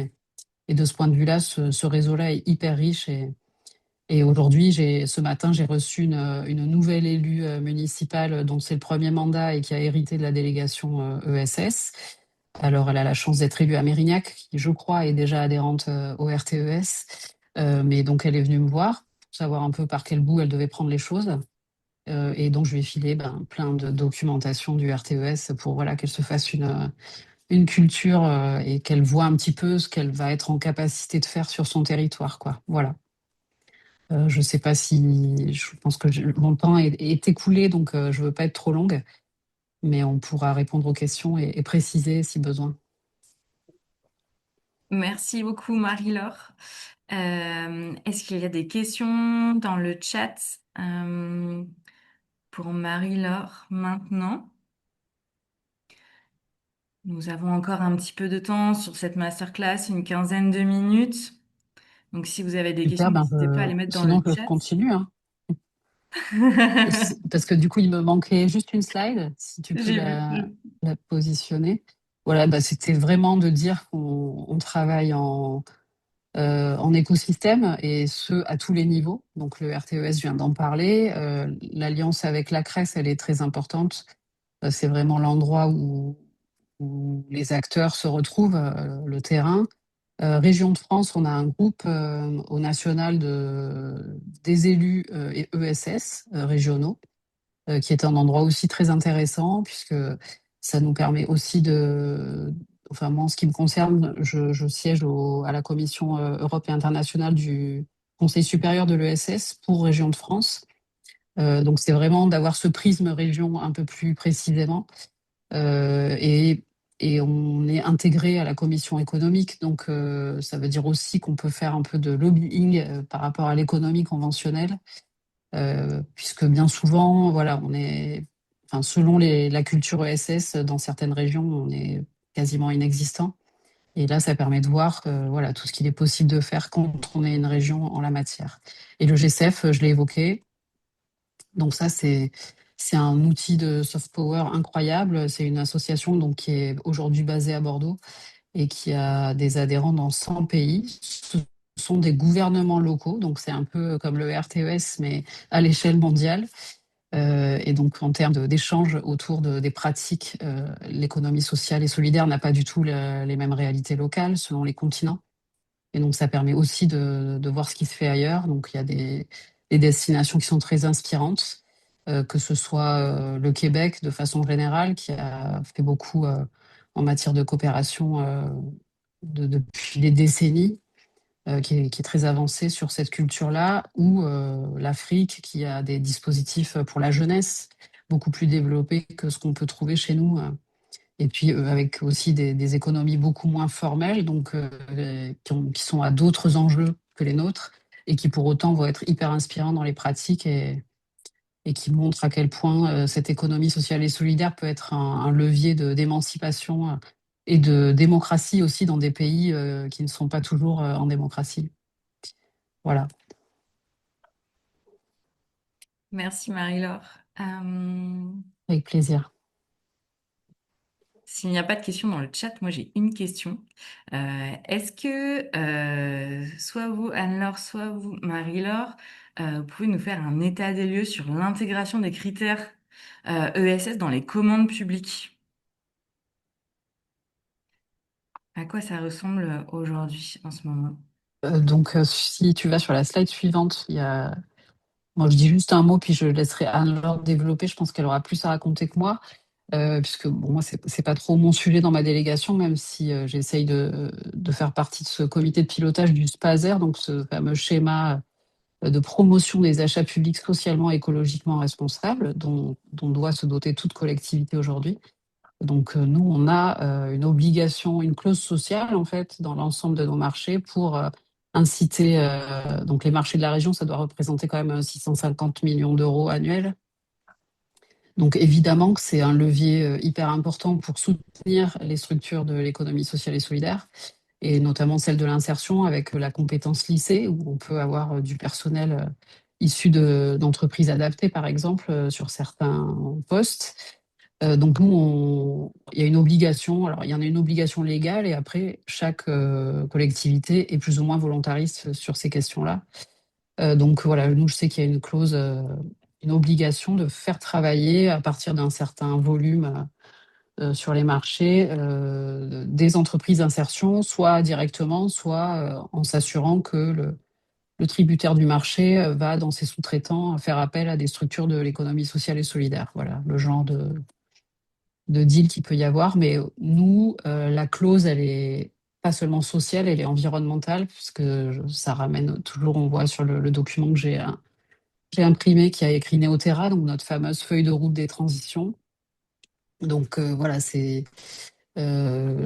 Et de ce point de vue-là, ce réseau-là est hyper riche et Et aujourd'hui, ce matin, j'ai reçu une nouvelle élue municipale dont c'est le premier mandat et qui a hérité de la délégation ESS. Alors, elle a la chance d'être élue à Mérignac, qui, je crois, est déjà adhérente au RTES. Mais donc, elle est venue me voir pour savoir un peu par quel bout elle devait prendre les choses. Et donc, je lui ai filé plein de documentation du RTES pour voilà, qu'elle se fasse une culture et qu'elle voit un petit peu ce qu'elle va être en capacité de faire sur son territoire, quoi. Voilà. Je sais pas si, je pense que mon temps est écoulé, donc je veux pas être trop longue, mais on pourra répondre aux questions et préciser si besoin. Merci beaucoup, Marie-Laure. Est-ce qu'il y a des questions dans le chat pour Marie-Laure maintenant? Nous avons encore un petit peu de temps sur cette masterclass, une quinzaine de minutes. Donc, si vous avez des questions, Super, n'hésitez pas à les mettre dans le sinon je chat. continue, hein. Parce que du coup, il me manquait juste une slide, si tu peux J'ai vu. la positionner. Voilà, c'était vraiment de dire qu'on travaille en écosystème et ce, à tous les niveaux. Donc le RTES, je viens d'en parler. L'alliance avec la CRES, elle est très importante. C'est vraiment l'endroit où les acteurs se retrouvent, le terrain. Région de France, on a un groupe au national des élus et ESS régionaux, qui est un endroit aussi très intéressant puisque ça nous permet aussi enfin moi en ce qui me concerne, je siège à la commission Europe et internationale du Conseil supérieur de l'ESS pour Région de France. Donc c'est vraiment d'avoir ce prisme région un peu plus précisément. Euh, et, et on est intégré à la commission économique, donc ça veut dire aussi qu'on peut faire un peu de lobbying par rapport à l'économie conventionnelle, puisque bien souvent, voilà, enfin, selon la culture ESS, dans certaines régions, on est quasiment inexistant. Et là, ça permet de voir voilà, tout ce qu'il est possible de faire quand on est une région en la matière. Et le GCF, je l'ai évoqué, donc ça, c'est un outil de soft power incroyable. C'est une association donc, qui est aujourd'hui basée à Bordeaux et qui a des adhérents dans 100 pays. Ce sont des gouvernements locaux, donc c'est un peu comme le RTES, mais à l'échelle mondiale. Et donc en termes d'échanges autour des pratiques, l'économie sociale et solidaire n'a pas du tout les mêmes réalités locales selon les continents. Et donc, ça permet aussi de voir ce qui se fait ailleurs. Donc, il y a des destinations qui sont très inspirantes, que ce soit le Québec de façon générale, qui a fait beaucoup en matière de coopération depuis des décennies, qui est très avancé sur cette culture-là, ou l'Afrique, qui a des dispositifs pour la jeunesse beaucoup plus développés que ce qu'on peut trouver chez nous. Et puis avec aussi des économies beaucoup moins formelles, donc qui sont à d'autres enjeux que les nôtres, et qui pour autant vont être hyper inspirants dans les pratiques et qui montrent à quel point cette économie sociale et solidaire peut être un levier d'émancipation et de démocratie aussi dans des pays qui ne sont pas toujours en démocratie. Voilà. Merci, Marie-Laure. Avec plaisir. S'il n'y a pas de questions dans le chat, moi j'ai une question. Est-ce que soit vous, Anne-Laure, soit vous, Marie-Laure, vous pouvez nous faire un état des lieux sur l'intégration des critères ESS dans les commandes publiques? À quoi ça ressemble aujourd'hui, en ce moment? Donc, si tu vas sur la slide suivante, il y a... Moi, je dis juste un mot, puis je laisserai Anne-Laure développer. Je pense qu'elle aura plus à raconter que moi. Puisque bon, moi, c'est pas trop mon sujet dans ma délégation, même si j'essaye de faire partie de ce comité de pilotage du SPASER, donc ce fameux schéma de promotion des achats publics socialement et écologiquement responsables, dont doit se doter toute collectivité aujourd'hui. Donc nous, on a une obligation, une clause sociale en fait dans l'ensemble de nos marchés pour inciter. Donc les marchés de la région, ça doit représenter quand même 650 millions d'euros annuels. Donc évidemment que c'est un levier hyper important pour soutenir les structures de l'économie sociale et solidaire, et notamment celle de l'insertion avec la compétence lycée, où on peut avoir du personnel issu d'entreprises adaptées, par exemple, sur certains postes. Donc nous, il y a une obligation, alors il y en a une obligation légale, et après, chaque collectivité est plus ou moins volontariste sur ces questions-là. Donc voilà, nous, je sais qu'il y a une clause, une obligation de faire travailler à partir d'un certain volume sur les marchés des entreprises d'insertion, soit directement, soit en s'assurant que le tributaire du marché va, dans ses sous-traitants, faire appel à des structures de l'économie sociale et solidaire. Voilà, le genre de deal qu'il peut y avoir. Mais nous, la clause, elle est pas seulement sociale, elle est environnementale, puisque ça ramène toujours, on voit sur le document que j'ai imprimé, qui a écrit Néoterra, donc notre fameuse feuille de route des transitions. Donc voilà, c'est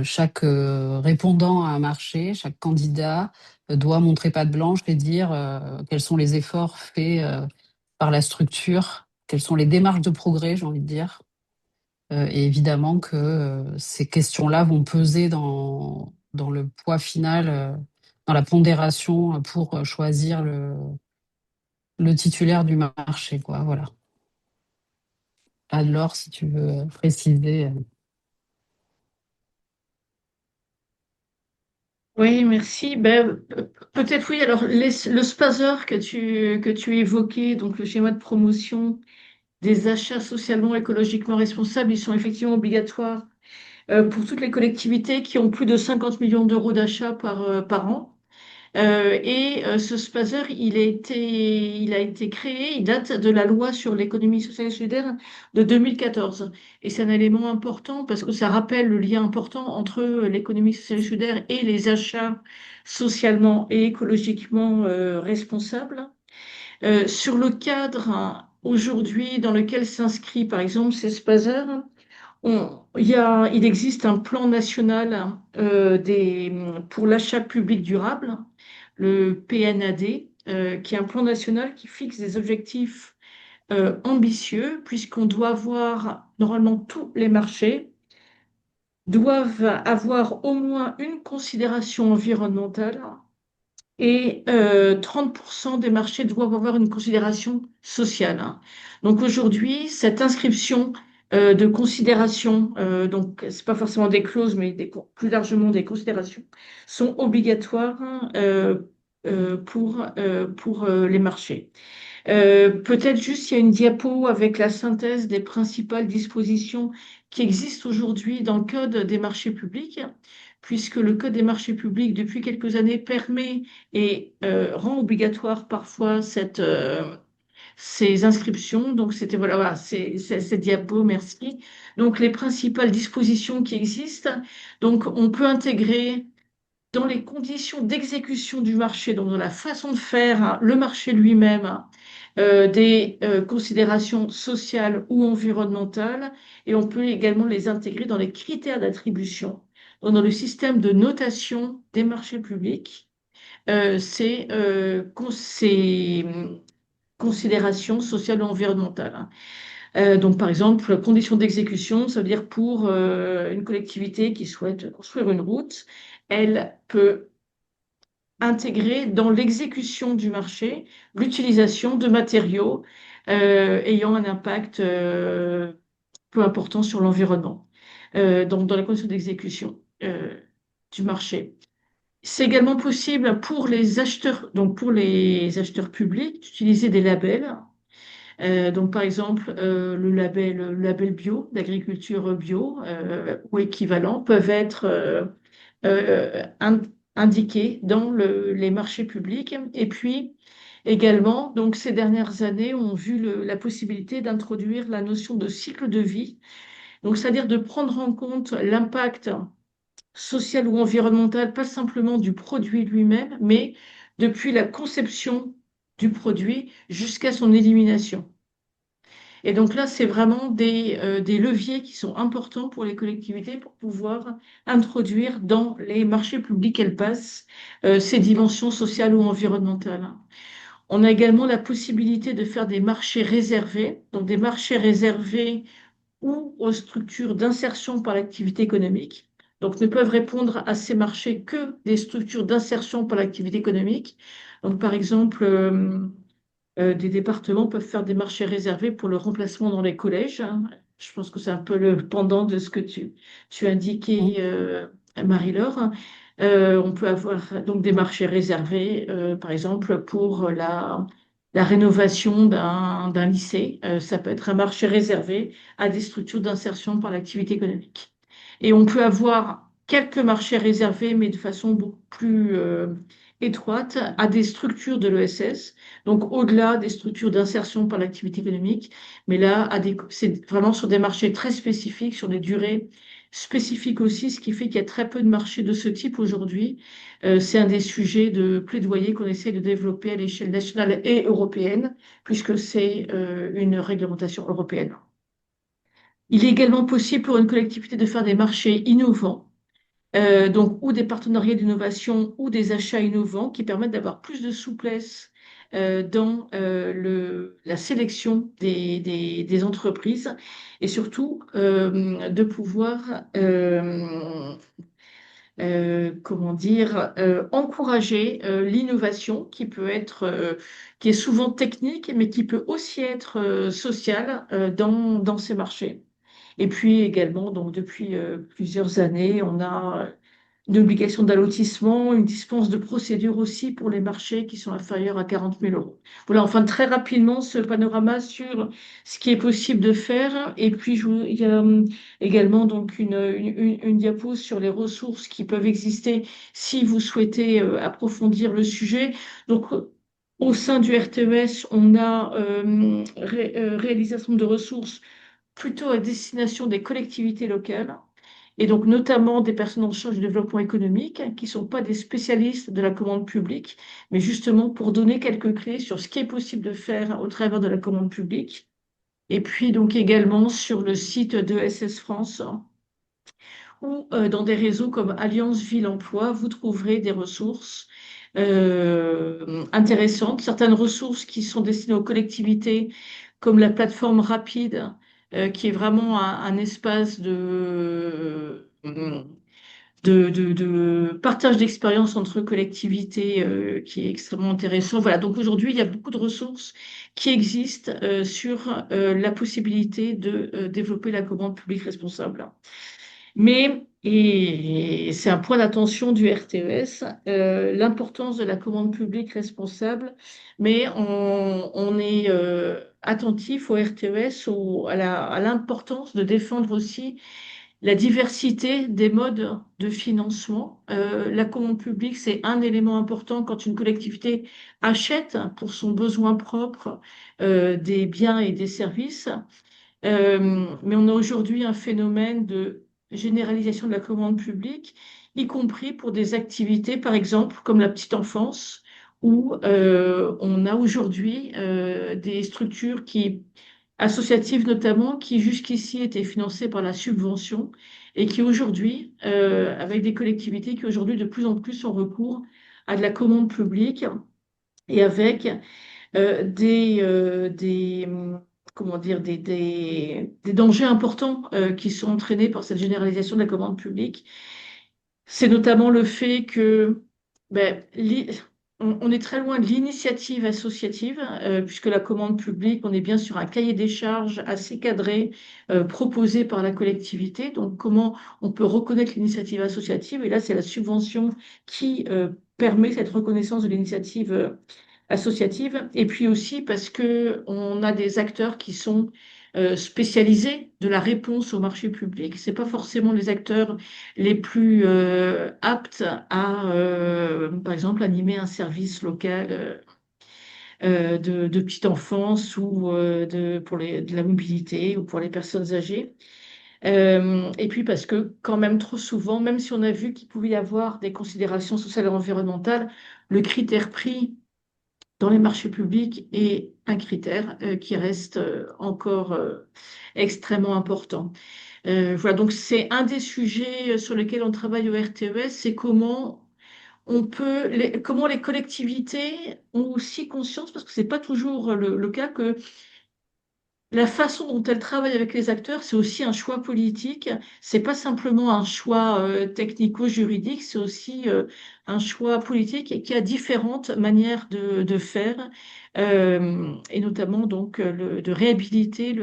chaque répondant à un marché, chaque candidat doit montrer patte blanche et dire quels sont les efforts faits par la structure, quelles sont les démarches de progrès, j'ai envie de dire. Et évidemment que ces questions-là vont peser dans le poids final, dans la pondération pour choisir le titulaire du marché, quoi. Voilà. Alors, si tu veux préciser. Oui, merci. Peut-être oui. Alors, le SPASER que tu évoquais, donc le schéma de promotion des achats socialement, écologiquement responsables, ils sont effectivement obligatoires pour toutes les collectivités qui ont plus de 50 millions d'euros d'achats par an. Ce SPASER, il a été créé, il date de la loi sur l'économie sociale et solidaire de 2014. Et c'est un élément important parce que ça rappelle le lien important entre l'économie sociale et solidaire et les achats socialement et écologiquement responsables. Sur le cadre aujourd'hui dans lequel s'inscrit par exemple ces SPASER, il existe un plan national pour l'achat public durable, le PNAD, qui est un plan national qui fixe des objectifs ambitieux, puisqu'on doit avoir, normalement tous les marchés doivent avoir au moins une considération environnementale et 30% des marchés doivent avoir une considération sociale. Donc aujourd'hui, cette inscription de considération, donc c'est pas forcément des clauses, mais plus largement des considérations, sont obligatoires pour les marchés. Peut-être juste, il y a une diapo avec la synthèse des principales dispositions qui existent aujourd'hui dans le Code des marchés publics, puisque le Code des marchés publics, depuis quelques années, permet et rend obligatoire parfois ces inscriptions. Donc, c'était voilà, cette diapo, merci. Donc, les principales dispositions qui existent. Donc, on peut intégrer dans les conditions d'exécution du marché, donc dans la façon de faire le marché lui-même, des considérations sociales ou environnementales, et on peut également les intégrer dans les critères d'attribution. Donc, dans le système de notation des marchés publics, ces considérations sociales ou environnementales. Donc, par exemple, conditions d'exécution, ça veut dire pour une collectivité qui souhaite construire une route, elle peut intégrer dans l'exécution du marché l'utilisation de matériaux ayant un impact peu important sur l'environnement, donc dans les conditions d'exécution du marché. C'est également possible pour les acheteurs, donc pour les acheteurs publics, d'utiliser des labels. Donc, par exemple, le label bio, d'agriculture bio ou équivalent, peuvent être indiqués dans les marchés publics. Et puis, également, donc, ces dernières années ont vu la possibilité d'introduire la notion de cycle de vie. Donc, c'est-à-dire de prendre en compte l'impact social ou environnemental, pas simplement du produit lui-même, mais depuis la conception du produit jusqu'à son élimination. Et donc là, c'est vraiment des leviers qui sont importants pour les collectivités pour pouvoir introduire dans les marchés publics qu'elles passent ces dimensions sociales ou environnementales. On a également la possibilité de faire des marchés réservés, donc des marchés réservés ou aux structures d'insertion par l'activité économique. Donc, ne peuvent répondre à ces marchés que des structures d'insertion par l'activité économique. Donc, par exemple, des départements peuvent faire des marchés réservés pour le remplacement dans les collèges, hein. Je pense que c'est un peu le pendant de ce que tu indiquais, Marie-Laure. On peut avoir donc des marchés réservés, par exemple, pour la rénovation d'un lycée. Ça peut être un marché réservé à des structures d'insertion par l'activité économique. Et on peut avoir quelques marchés réservés, mais de façon beaucoup plus étroite, à des structures de l'ESS, donc au-delà des structures d'insertion par l'activité économique, mais là, c'est vraiment sur des marchés très spécifiques, sur des durées spécifiques aussi, ce qui fait qu'il y a très peu de marchés de ce type aujourd'hui. C'est un des sujets de plaidoyer qu'on essaie de développer à l'échelle nationale et européenne, puisque c'est une réglementation européenne. Il est également possible pour une collectivité de faire des marchés innovants, donc ou des partenariats d'innovation ou des achats innovants qui permettent d'avoir plus de souplesse dans la sélection des entreprises et surtout de pouvoir comment dire, encourager l'innovation qui est souvent technique, mais qui peut aussi être sociale dans ces marchés. Et puis également, donc depuis plusieurs années, on a une obligation d'allotissement, une dispense de procédure aussi pour les marchés qui sont inférieurs à 40 000 euros. Voilà, enfin très rapidement ce panorama sur ce qui est possible de faire. Et puis il y a également donc une diapo sur les ressources qui peuvent exister si vous souhaitez approfondir le sujet. Donc au sein du RTES, on a réalisation de ressources plutôt à destination des collectivités locales et donc notamment des personnes en charge du développement économique qui ne sont pas des spécialistes de la commande publique, mais justement pour donner quelques clés sur ce qui est possible de faire au travers de la commande publique. Et puis donc également sur le site de SS France ou dans des réseaux comme Alliance Ville Emploi, vous trouverez des ressources intéressantes, certaines ressources qui sont destinées aux collectivités, comme la plateforme Rapide, qui est vraiment un espace de partage d'expériences entre collectivités qui est extrêmement intéressant. Voilà, donc aujourd'hui, il y a beaucoup de ressources qui existent sur la possibilité de développer la commande publique responsable. Mais, et c'est un point d'attention du RTES, l'importance de la commande publique responsable, mais on est attentif au RTES, à l'importance de défendre aussi la diversité des modes de financement. La commande publique, c'est un élément important quand une collectivité achète pour son besoin propre des biens et des services. Mais on a aujourd'hui un phénomène de généralisation de la commande publique, y compris pour des activités, par exemple, comme la petite enfance, où on a aujourd'hui des structures associatives notamment, qui jusqu'ici étaient financées par la subvention et qui aujourd'hui, avec des collectivités qui aujourd'hui de plus en plus ont recours à de la commande publique et avec comment dire, des dangers importants qui sont entraînés par cette généralisation de la commande publique. C'est notamment le fait que ben, on est très loin de l'initiative associative, puisque la commande publique, on est bien sur un cahier des charges assez cadré, proposé par la collectivité. Donc, comment on peut reconnaître l'initiative associative? Et là, c'est la subvention qui permet cette reconnaissance de l'initiative associative, et puis aussi parce que on a des acteurs qui sont spécialisés de la réponse au marché public. C'est pas forcément les acteurs les plus aptes à, par exemple, animer un service local de petite enfance ou de la mobilité ou pour les personnes âgées. Et puis parce que quand même trop souvent, même si on a vu qu'il pouvait y avoir des considérations sociales et environnementales, le critère prix dans les marchés publics est un critère qui reste encore extrêmement important. Voilà, donc c'est un des sujets sur lesquels on travaille au RTES, c'est comment les collectivités ont aussi conscience, parce que c'est pas toujours le cas, que la façon dont elles travaillent avec les acteurs, c'est aussi un choix politique. C'est pas simplement un choix technico-juridique, c'est aussi un choix politique et qui a différentes manières de faire, et notamment donc de réhabiliter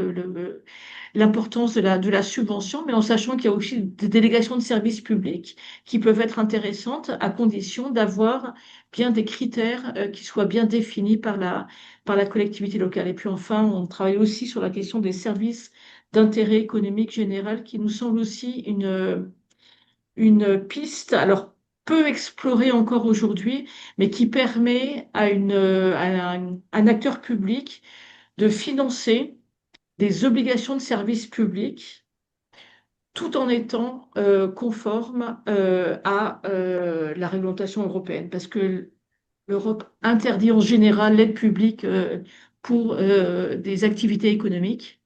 l'importance de la subvention, mais en sachant qu'il y a aussi des délégations de services publics qui peuvent être intéressantes à condition d'avoir bien des critères qui soient bien définis par la collectivité locale. Et puis enfin, on travaille aussi sur la question des services d'intérêt économique général qui nous semble aussi une piste, alors peu explorée encore aujourd'hui, mais qui permet à un acteur public de financer des obligations de service public tout en étant conforme à la réglementation européenne. Parce que l'Europe interdit en général l'aide publique pour des activités économiques.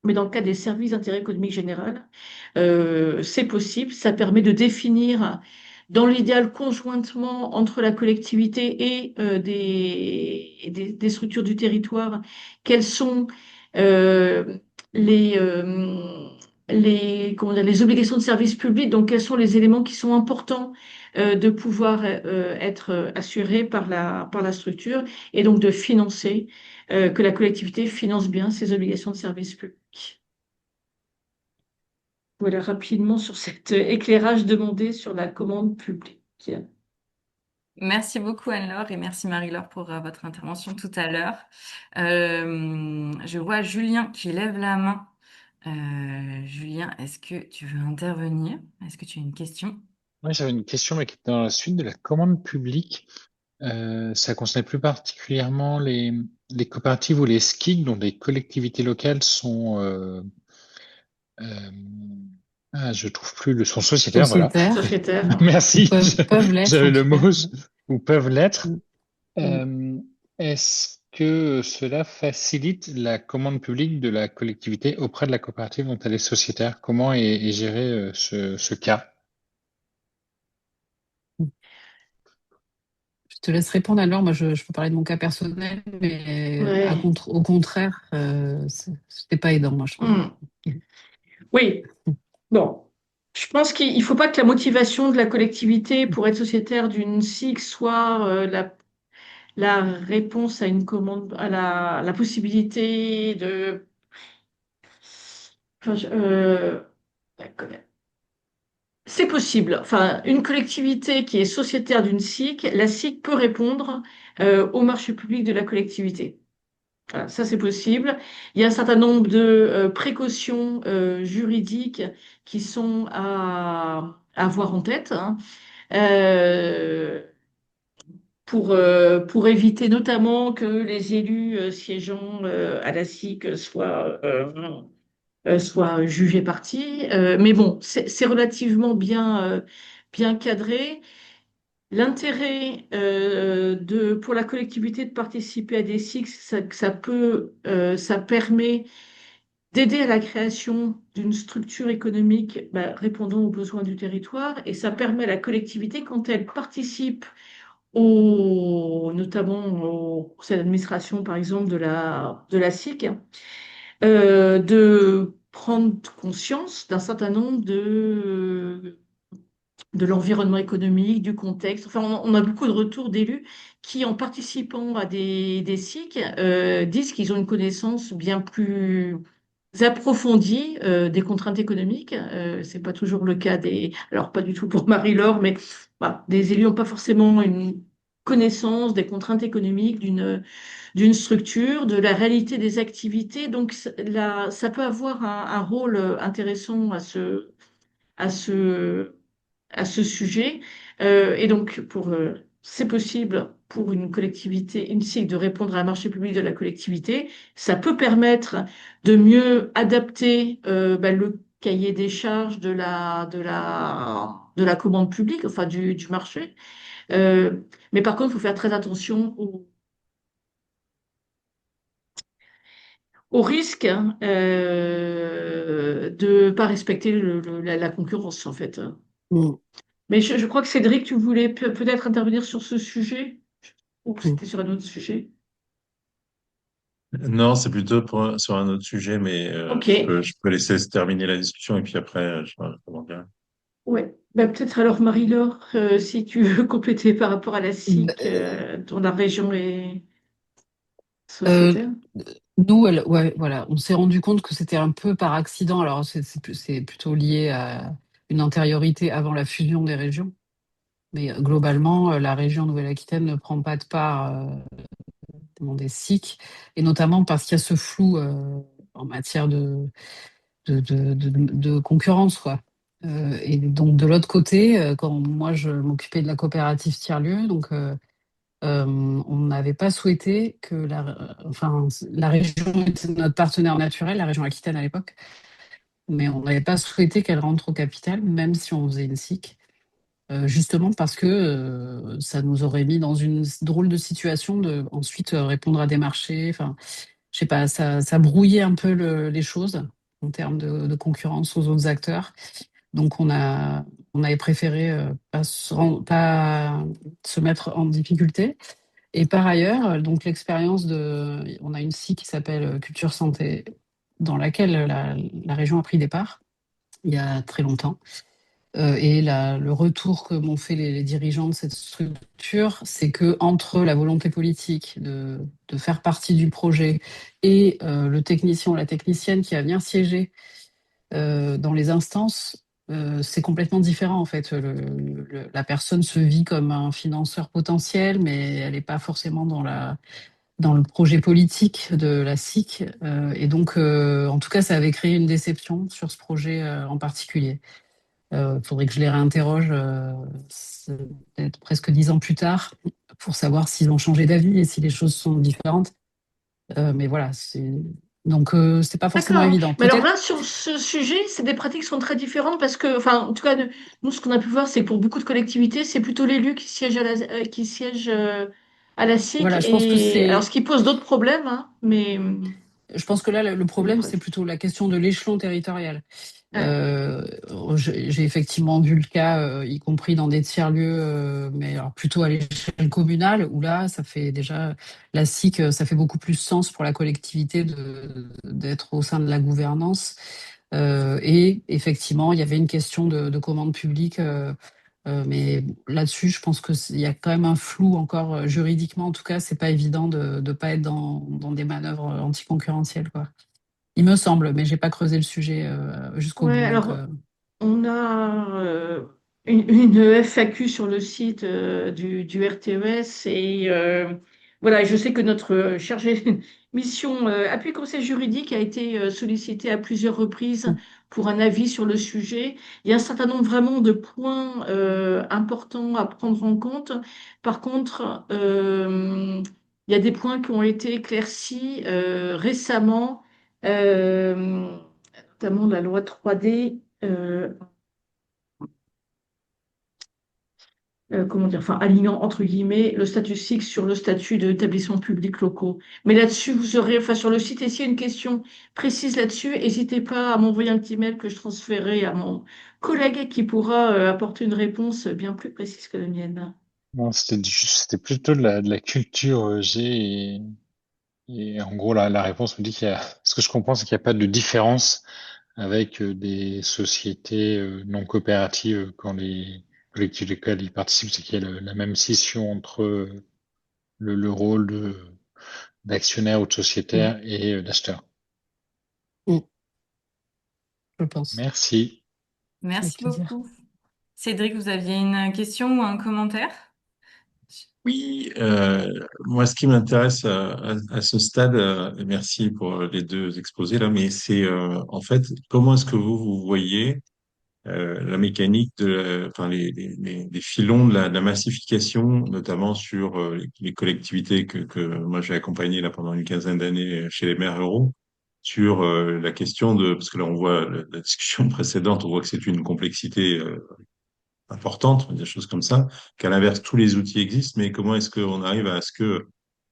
Mais dans le cas des services d'intérêt économique général, c'est possible. Ça permet de définir, dans l'idéal, conjointement entre la collectivité et des structures du territoire, quelles sont euh, les, euh, comment dire, les obligations de service public, donc quels sont les éléments qui sont importants de pouvoir être assurés par la structure et donc de financer, que la collectivité finance bien ses obligations de service public. Voilà rapidement sur cet éclairage demandé sur la commande publique. Merci beaucoup Anne-Laure et merci Marie-Laure pour votre intervention tout à l'heure. Je vois Julien qui lève la main. Julien, est-ce que tu veux intervenir? Est-ce que tu as une question? Oui, j'avais une question, mais qui est dans la suite de la commande publique. Ça concernait plus particulièrement les coopératives ou les SCIC, dont les collectivités locales sont, euh, je trouve plus sont sociétaires, voilà. Sociétaires, Sociétaire. ou Merci, peuvent l'être j'avais en le tout mot, cas. ou peuvent l'être. Mm. Mm. Euh, Est-ce que cela facilite la commande publique de la collectivité auprès de la coopérative dont elle est sociétaire? Comment est géré ce cas? Je te laisse répondre alors. Moi, je peux parler de mon cas personnel, mais Ouais. au contraire, c'était pas aidant, moi, je trouve. Hmm. Oui, bon. Je pense qu'il ne faut pas que la motivation de la collectivité pour être sociétaire d'une SIC soit la réponse à une commande, à la possibilité de. Enfin, c'est possible. Enfin, une collectivité qui est sociétaire d'une SIC, la SIC peut répondre au marché public de la collectivité. Voilà, ça, c'est possible. Il y a un certain nombre de précautions juridiques qui sont à avoir en tête, hein, euh, pour éviter notamment que les élus siégeant à la SIC soient jugés partis. Mais bon, c'est relativement bien cadré. L'intérêt pour la collectivité de participer à des SIC, ça permet d'aider à la création d'une structure économique répondant aux besoins du territoire et ça permet à la collectivité, quand elle participe notamment au conseil d'administration, par exemple, de la SIC, de prendre conscience d'un certain nombre de l'environnement économique, du contexte. Enfin, on a beaucoup de retours d'élus qui, en participant à des SIC, disent qu'ils ont une connaissance bien plus approfondie des contraintes économiques. C'est pas toujours le cas alors pas du tout pour Marie-Laure, mais voilà, des élus n'ont pas forcément une connaissance des contraintes économiques d'une structure, de la réalité des activités. Donc ça peut avoir un rôle intéressant à ce, à ce sujet. Et donc, c'est possible pour une collectivité, une SIC, de répondre à un marché public de la collectivité. Ça peut permettre de mieux adapter le cahier des charges de la commande publique, enfin du marché. Mais par contre, il faut faire très attention au risque hein, de ne pas respecter la concurrence, en fait. Mm. Mais je crois que Cédric, tu voulais peut-être intervenir sur ce sujet, ou Mm. c'était sur un autre sujet. Non, c'est plutôt sur un autre sujet, mais Ok, je peux laisser se terminer la discussion et puis après, je vais comment dire. Ouais. Bah, peut-être alors Marie-Laure, si tu veux compléter par rapport à la SIC, dont la région est Euh, sociétaire. Nous, ouais, voilà, on s'est rendu compte que c'était un peu par accident. Alors, c'est plutôt lié à une antériorité avant la fusion des régions. Mais globalement, la région Nouvelle-Aquitaine ne prend pas de part dans des SIC, et notamment parce qu'il y a ce flou en matière de concurrence, quoi. Et donc, de l'autre côté, quand moi, je m'occupais de la coopérative tiers-lieu, donc on n'avait pas souhaité que enfin, la région était notre partenaire naturel, la région Aquitaine à l'époque, mais on n'avait pas souhaité qu'elle rentre au capital, même si on faisait une SIC, justement parce que ça nous aurait mis dans une drôle de situation de ensuite répondre à des marchés. Enfin, je sais pas, ça brouillait un peu les choses en termes de concurrence aux autres acteurs. Donc on avait préféré pas se mettre en difficulté. Et par ailleurs, donc on a une SIC qui s'appelle Culture Santé, dans laquelle la région a pris des parts il y a très longtemps. Et le retour que m'ont fait les dirigeants de cette structure, c'est que entre la volonté politique de faire partie du projet et le technicien ou la technicienne qui va venir siéger dans les instances, c'est complètement différent en fait. La personne se vit comme un financeur potentiel, mais elle n'est pas forcément dans le projet politique de la SIC. Et donc, en tout cas, ça avait créé une déception sur ce projet en particulier. Il faudrait que je les réinterroge peut-être presque 10 ans plus tard pour savoir s'ils ont changé d'avis et si les choses sont différentes. Mais voilà, donc c'est pas forcément D'accord. évident. Mais alors Peut-être, là, sur ce sujet, c'est des pratiques qui sont très différentes parce que, enfin, en tout cas, nous, ce qu'on a pu voir, c'est que pour beaucoup de collectivités, c'est plutôt l'élu qui siège qui siège à la SIC. voilà, Et alors, ce qui pose d'autres problèmes, hein, mais je pense que là, le des problème, c'est pratiques. plutôt la question de l'échelon territorial. Ouais. Euh, j'ai effectivement vu le cas, y compris dans des tiers-lieux, mais alors plutôt à l'échelle communale, où là, ça fait déjà, la SIC, ça fait beaucoup plus sens pour la collectivité d'être au sein de la gouvernance. Et effectivement, il y avait une question de commande publique, mais là-dessus, je pense il y a quand même un flou encore juridiquement. En tout cas, c'est pas évident de ne pas être dans des manœuvres anticoncurrentielles, quoi. Il me semble, mais j'ai pas creusé le sujet jusqu'au Ouais, bout. Donc, alors, on a une FAQ sur le site du RTES et voilà, je sais que notre chargé de mission appui conseil juridique a été sollicité à plusieurs reprises pour un avis sur le sujet. Il y a un certain nombre vraiment de points importants à prendre en compte. Par contre, il y a des points qui ont été éclaircis récemment. Euh, Notamment la loi 3D, comment dire, enfin, alignant entre guillemets le statut SIC sur le statut d'établissements publics locaux. Mais là-dessus, vous aurez, enfin, sur le site, et s'il y a une question précise là-dessus, n'hésitez pas à m'envoyer un petit mail que je transférerai à mon collègue qui pourra apporter une réponse bien plus précise que la mienne. Non, c'était plutôt de la culture G et en gros, la réponse me dit ce que je comprends, c'est qu'il n'y a pas de différence avec des sociétés non coopératives quand les collectivités locales y participent, c'est qu'il y a la même scission entre le rôle d'actionnaire ou de mm, sociétaire et d'acheteur. mm, je pense. Merci. Avec Merci plaisir. beaucoup. Cédric, vous aviez une question ou un commentaire? Oui, moi, ce qui m'intéresse à ce stade, et merci pour les deux exposés là, mais c'est en fait comment est-ce que vous voyez la mécanique enfin les filons de la massification, notamment sur les collectivités que moi j'ai accompagnées là pendant une quinzaine d'années chez les maires ruraux, sur la question de parce que là on voit la discussion précédente, on voit que c'est une complexité importante, des choses comme ça, qu'à l'inverse, tous les outils existent, mais comment est-ce qu'on arrive à ce que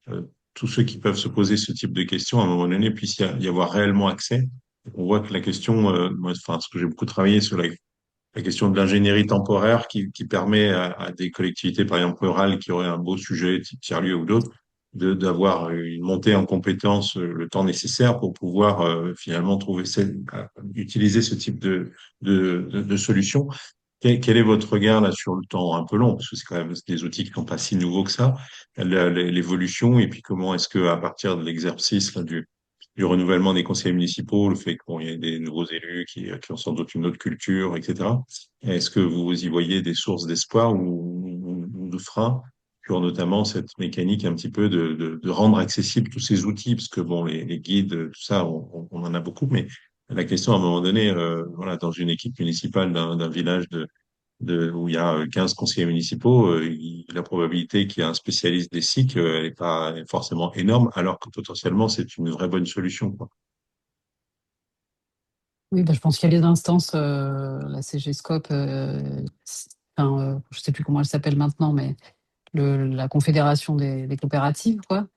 euh, tous ceux qui peuvent se poser ce type de questions, à un moment donné, puissent y avoir réellement accès? On voit que la question, moi, enfin, parce que j'ai beaucoup travaillé sur la question de l'ingénierie temporaire qui permet à des collectivités, par exemple rurales, qui auraient un beau sujet, type tiers-lieu ou d'autres, d'avoir une montée en compétences le temps nécessaire pour pouvoir finalement utiliser ce type de solution. quel est votre regard là sur le temps un peu long, parce que c'est quand même des outils qui sont pas si nouveaux que ça, l'évolution, et puis comment est-ce que à partir de l'exercice là, du renouvellement des conseils municipaux, le fait qu'il y ait des nouveaux élus qui ont sans doute une autre culture, etc. Est-ce que vous y voyez des sources d'espoir ou de freins sur notamment cette mécanique un petit peu de rendre accessibles tous ces outils, parce que bon, les guides, tout ça, on en a beaucoup, mais la question, à un moment donné, voilà, dans une équipe municipale d'un village où il y a 15 conseillers municipaux, la probabilité qu'il y ait un spécialiste des SIC, elle n'est pas forcément énorme, alors que potentiellement, c'est une vraie bonne solution, quoi. Oui, bah, je pense qu'il y a les instances, la CGSCOP, enfin, je sais plus comment elle s'appelle maintenant, mais la Confédération des coopératives, quoi,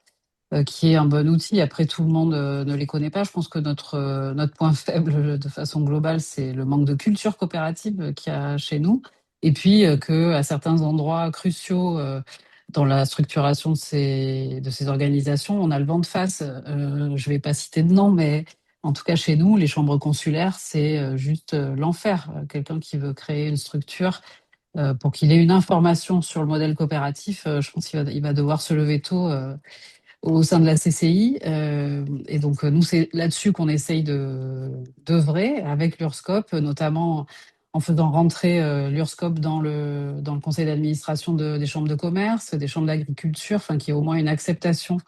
qui est un bon outil. Après, tout le monde ne les connaît pas. Je pense que notre point faible, de façon globale, c'est le manque de culture coopérative qu'il y a chez nous. Et puis, que à certains endroits cruciaux dans la structuration de ces organisations, on a le vent de face. Je vais pas citer de nom, mais en tout cas, chez nous, les chambres consulaires, c'est juste l'enfer. Quelqu'un qui veut créer une structure pour qu'il ait une information sur le modèle coopératif, je pense qu'il va devoir se lever tôt au sein de la CCI. Et donc, nous, c'est là-dessus qu'on essaye d'œuvrer avec l'URSSCOP, notamment en faisant rentrer l'URSSCOP dans le conseil d'administration des chambres de commerce, des chambres d'agriculture, enfin, qu'il y ait au moins une acceptation,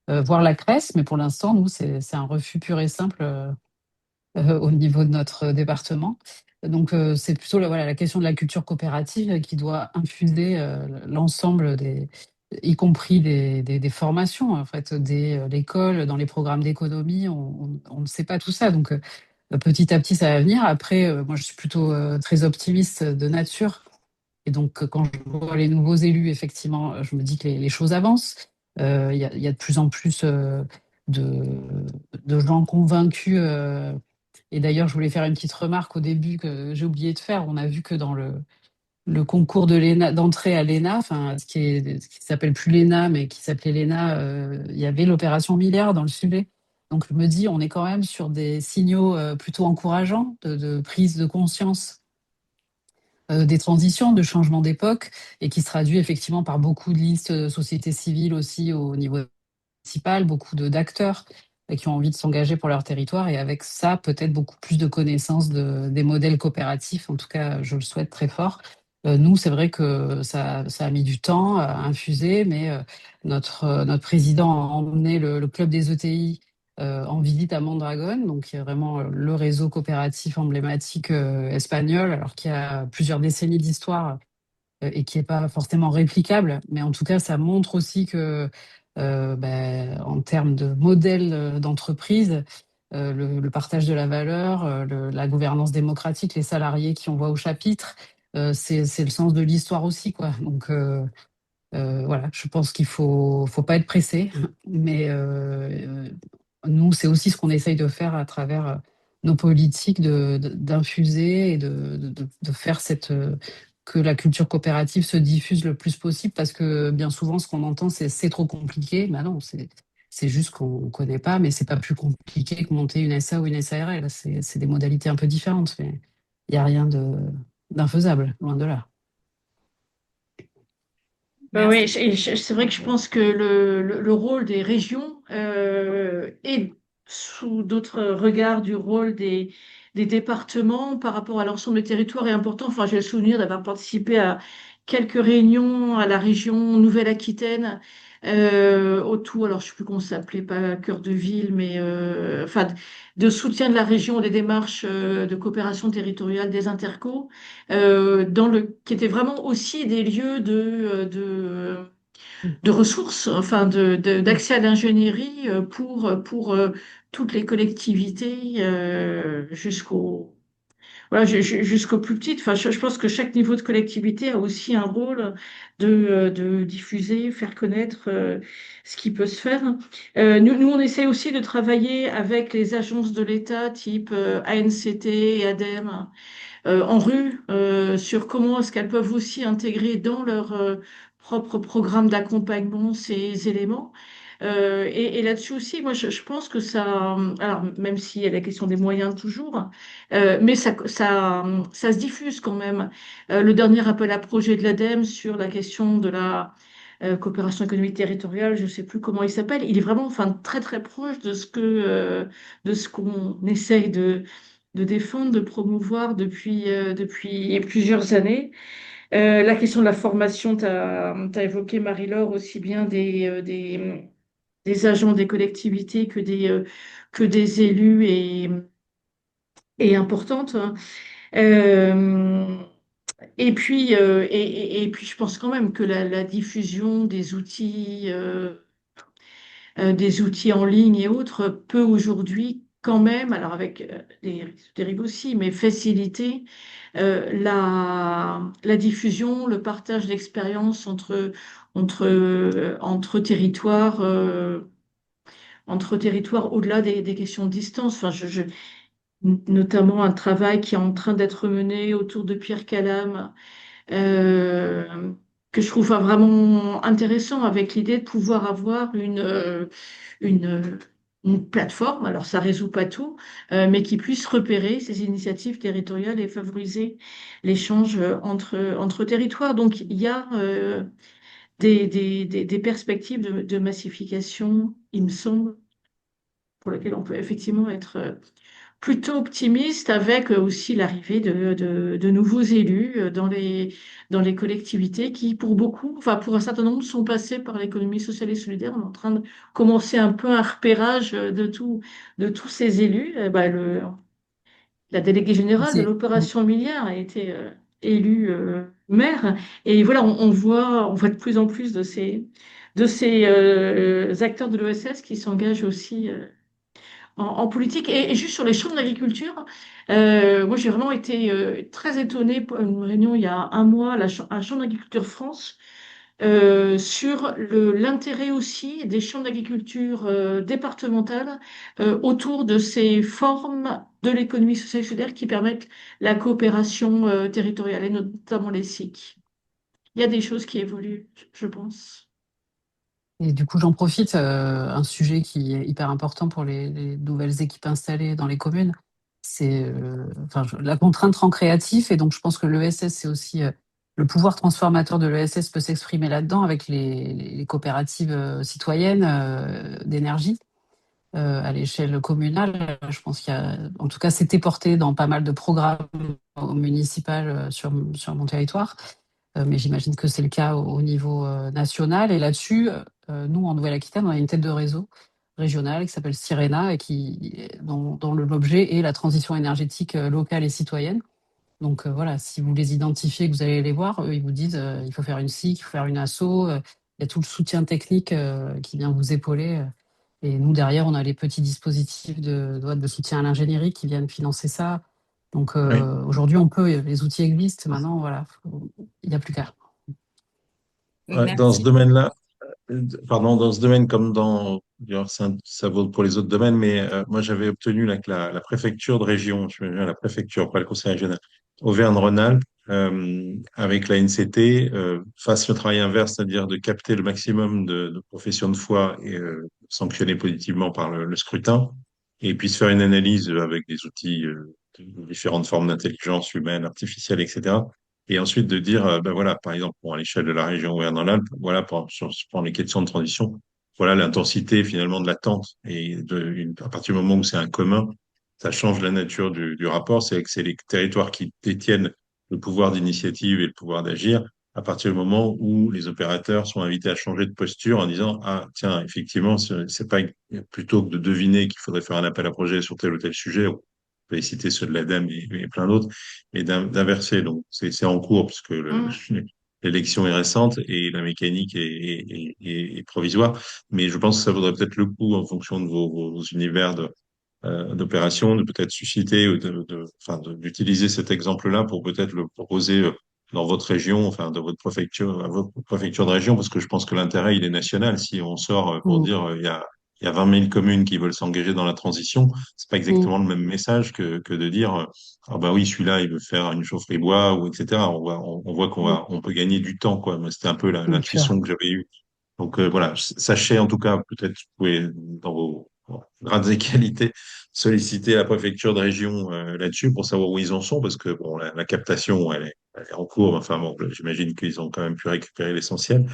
voire la CRES. Mais pour l'instant, nous, c'est un refus pur et simple au niveau de notre département. Donc, c'est plutôt voilà, la question de la culture coopérative qui doit infuser l'ensemble y compris des formations, en fait, dès l'école, dans les programmes d'économie, on ne sait pas tout ça. Donc, petit à petit, ça va venir. Après, moi, je suis plutôt très optimiste de nature. Et donc, quand je vois les nouveaux élus, effectivement, je me dis que les choses avancent. Il y a de plus en plus de, de gens convaincus. Et d'ailleurs, je voulais faire une petite remarque au début que j'ai oublié de faire. On a vu que dans le concours d'entrée à l'ENA, enfin, ce qui s'appelle plus l'ENA, mais qui s'appelait l'ENA, il y avait l'opération Milliard dans le sujet. Donc, je me dis, on est quand même sur des signaux plutôt encourageants de prise de conscience des transitions, de changement d'époque, et qui se traduit effectivement par beaucoup de listes de société civile aussi au niveau municipal, beaucoup d'acteurs qui ont envie de s'engager pour leur territoire, et avec ça, peut-être beaucoup plus de connaissances des modèles coopératifs. En tout cas, je le souhaite très fort. Nous, c'est vrai que ça a mis du temps à infuser, mais notre président a emmené le club des ETI en visite à Mondragon, donc qui est vraiment le réseau coopératif emblématique espagnol, alors qu'il y a plusieurs décennies d'histoire et qui n'est pas forcément réplicable. Mais en tout cas, ça montre aussi que, en termes de modèle d'entreprise, le partage de la valeur, la gouvernance démocratique, les salariés qui on voit au chapitre, c'est le sens de l'histoire aussi, quoi. Donc, voilà, je pense qu'il faut pas être pressé, mais nous, c'est aussi ce qu'on essaye de faire à travers nos politiques, d'infuser et de faire que la culture coopérative se diffuse le plus possible, parce que bien souvent, ce qu'on entend, c'est trop compliqué. Ben non, c'est juste qu'on ne connaît pas, mais c'est pas plus compliqué que monter une SA ou une SARL. C'est des modalités un peu différentes, mais il n'y a rien d'infaisable, loin de là. Oui, Merci. c'est vrai que je pense que le rôle des régions est sous d'autres regards du rôle des départements par rapport à l'ensemble des territoires est important. Enfin, j'ai le souvenir d'avoir participé à quelques réunions à la région Nouvelle-Aquitaine autour, alors je ne sais plus comment ça s'appelait, pas cœur de ville, mais enfin de soutien de la région des démarches de coopération territoriale des intercos qui étaient vraiment aussi des lieux de ressources, enfin d'accès à l'ingénierie pour toutes les collectivités voilà, jusqu'aux plus petites. Enfin, je pense que chaque niveau de collectivité a aussi un rôle de diffuser, faire connaître ce qui peut se faire. Nous, on essaie aussi de travailler avec les agences de l'État type ANCT et ADEME en rue sur comment est-ce qu'elles peuvent aussi intégrer dans leur propre programme d'accompagnement ces éléments. Et là-dessus aussi, moi, je pense que ça, alors même s'il y a la question des moyens toujours, mais ça se diffuse quand même. Le dernier appel à projet de l'ADEME sur la question de la coopération économique territoriale, je ne sais plus comment il s'appelle, il est vraiment, enfin, très très proche de ce qu'on essaye de défendre, de promouvoir depuis plusieurs années. La question de la formation, tu as évoqué, Marie-Laure, aussi bien des agents des collectivités que des élus et importantes, hein. Euh, et puis, je pense quand même que la diffusion des outils en ligne et autres peut aujourd'hui quand même, alors avec des risques dérives aussi, mais faciliter la diffusion, le partage d'expériences entre territoires, au-delà des questions de distance. Enfin, notamment un travail qui est en train d'être mené autour de Pierre Calam, euh, que je trouve vraiment intéressant, avec l'idée de pouvoir avoir une, une plateforme, alors ça résout pas tout, mais qui puisse repérer ces initiatives territoriales et favoriser l'échange entre territoires. Donc il y a des perspectives de massification, il me semble, pour lesquelles on peut effectivement être plutôt optimiste, avec aussi l'arrivée de nouveaux élus dans les collectivités qui, pour beaucoup, enfin pour un certain nombre, sont passés par l'économie sociale et solidaire. On est en train de commencer un peu un repérage de tous ces élus. La déléguée générale de C'est l'opération Milliard a été élue maire. Et voilà, on voit de plus en plus de ces acteurs de l'ESS qui s'engagent aussi en politique. Et juste sur les champs de l'agriculture, moi j'ai vraiment été très étonnée pour une réunion il y a un mois à Champ d'agriculture France sur l'intérêt aussi des champs d'agriculture départementales autour de ces formes de l'économie sociale et solidaire qui permettent la coopération territoriale et notamment les SIC. Il y a des choses qui évoluent, je pense. Et du coup, j'en profite, un sujet qui est hyper important pour les nouvelles équipes installées dans les communes, c'est enfin, la contrainte rend créatif, et donc je pense que l'ESS, c'est aussi le pouvoir transformateur de l'ESS peut s'exprimer là-dedans avec les coopératives citoyennes d'énergie à l'échelle communale. Je pense qu'il y a, en tout cas, c'était porté dans pas mal de programmes municipaux sur mon territoire. Mais j'imagine que c'est le cas au niveau national. Et là-dessus, nous, en Nouvelle-Aquitaine, on a une tête de réseau régionale qui s'appelle Sirena et dont l'objet est la transition énergétique locale et citoyenne. Donc voilà, si vous les identifiez, que vous allez les voir, eux, ils vous disent il faut faire une SIC, il faut faire une asso. Il y a tout le soutien technique qui vient vous épauler. Et nous, derrière, on a les petits dispositifs de soutien à l'ingénierie qui viennent financer ça. Donc Oui. aujourd'hui, on peut, les outils existent. Maintenant, voilà, il n'y a plus qu'à. Dans ce Merci. domaine-là, pardon, dans ce domaine comme d'ailleurs, ça vaut pour les autres domaines, mais moi j'avais obtenu là, que la préfecture de région, je me souviens, la préfecture, pas le conseil régional, Auvergne-Rhône-Alpes, avec la NCT, fasse le travail inverse, c'est-à-dire de capter le maximum de professions de foi et sanctionner positivement par le scrutin, et puisse faire une analyse avec des outils, de différentes formes d'intelligence humaine, artificielle, etc. Et ensuite de dire, ben voilà, par exemple, à l'échelle de la région Auvergne-Rhône-Alpes, voilà, pour les questions de transition, voilà l'intensité finalement de l'attente. Et à partir du moment où c'est un commun, ça change la nature du rapport. C'est que c'est les territoires qui détiennent le pouvoir d'initiative et le pouvoir d'agir. À partir du moment où les opérateurs sont invités à changer de posture en disant, ah, tiens, effectivement, c'est pas plutôt que de deviner qu'il faudrait faire un appel à projet sur tel ou tel sujet, on peut citer ceux de l'ADEME et plein d'autres, mais d'inverser. Donc, c'est en cours puisque Mm. l'élection est récente et la mécanique est provisoire. Mais je pense que ça vaudrait peut-être le coup, en fonction de vos univers d'opération, de peut-être susciter, ou enfin, d'utiliser cet exemple-là pour peut-être le proposer dans votre région, enfin, dans à votre préfecture de région, parce que je pense que l'intérêt, il est national. Si on sort pour Mm, dire, il y a 20 000 communes qui veulent s'engager dans la transition, c'est pas mm, exactement le même message que de dire, ah bah oui, celui-là, il veut faire une chaufferie bois, ou etc. On voit mm, on peut gagner du temps, quoi. Moi, c'était un peu bien sûr. l'intuition que j'avais eue. Donc voilà, sachez en tout cas, peut-être vous pouvez dans vos grades et qualités solliciter la préfecture de région là-dessus pour savoir où ils en sont, parce que bon, la captation, elle est en cours. Enfin bon, j'imagine qu'ils ont quand même pu récupérer l'essentiel.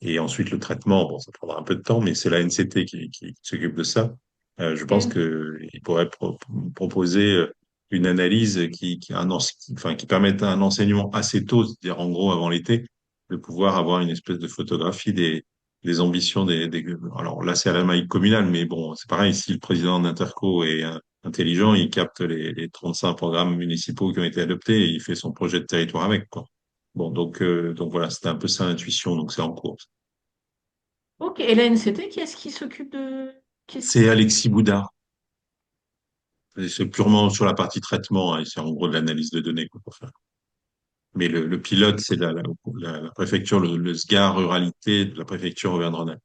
Et ensuite, le traitement, bon, ça prendra un peu de temps, mais c'est la NCT qui s'occupe de ça. Je pense Ok. qu'il pourrait proposer une analyse enfin, qui permette un enseignement assez tôt, c'est-à-dire en gros avant l'été, de pouvoir avoir une espèce de photographie des ambitions Alors là, c'est à la maille communale, mais bon, c'est pareil, si le président d'Interco est intelligent, il capte les 35 programmes municipaux qui ont été adoptés et il fait son projet de territoire avec, quoi. Bon, donc voilà, c'était un peu ça l'intuition, donc c'est en cours. Ok. Et la NCT, qui est-ce qui s'occupe de... Qu'est-ce C'est qui... Alexis Boudard. Et c'est purement sur la partie traitement, hein, et c'est en gros de l'analyse de données qu'on peut faire. Mais le pilote, c'est la préfecture, le SGAR ruralité de la préfecture Auvergne-Rhône-Alpes.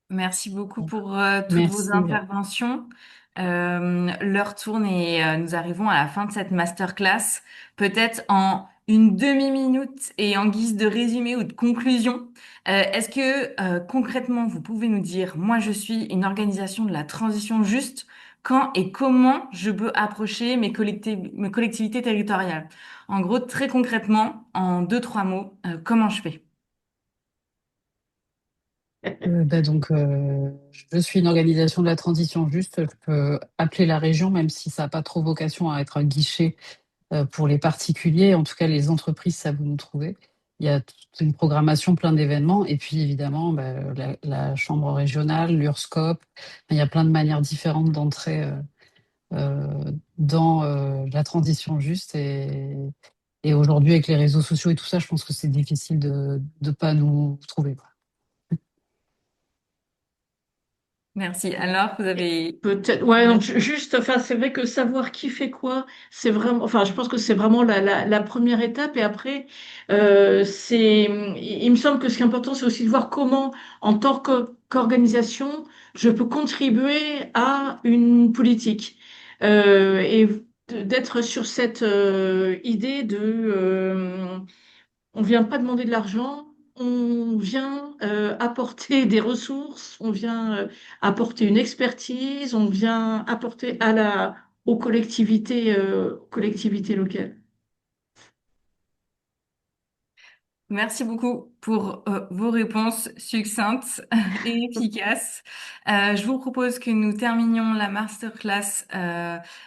Merci beaucoup pour toutes vos Merci. interventions. L'heure tourne et nous arrivons à la fin de cette masterclass. Peut-être en une demi-minute et en guise de résumé ou de conclusion, est-ce que concrètement vous pouvez nous dire, moi je suis une organisation de la transition juste, quand et comment je peux approcher mes collectivités territoriales? En gros, très concrètement, en deux, trois mots, comment je fais? Je suis une organisation de la transition juste. Je peux appeler la région, même si ça n'a pas trop vocation à être un guichet pour les particuliers. En tout cas, les entreprises, ça vous nous trouvez. Il y a toute une programmation, plein d'événements. Et puis, évidemment, la chambre régionale, l'URSCOP. Il y a plein de manières différentes d'entrer dans la transition juste. Et aujourd'hui, avec les réseaux sociaux et tout ça, je pense que c'est difficile de ne pas nous trouver, quoi. Merci. Alors, vous avez... Peut-être, ouais, donc juste, enfin, c'est vrai que savoir qui fait quoi, c'est vraiment, enfin, je pense que c'est vraiment la première étape. Et après, il me semble que ce qui est important, c'est aussi de voir comment, en tant qu'organisation, je peux contribuer à une politique. Et d'être sur cette idée on vient pas demander de l'argent, on vient apporter des ressources, on vient apporter une expertise, on vient apporter aux collectivités locales. Merci beaucoup pour vos réponses succinctes et efficaces. Je vous propose que nous terminions la masterclass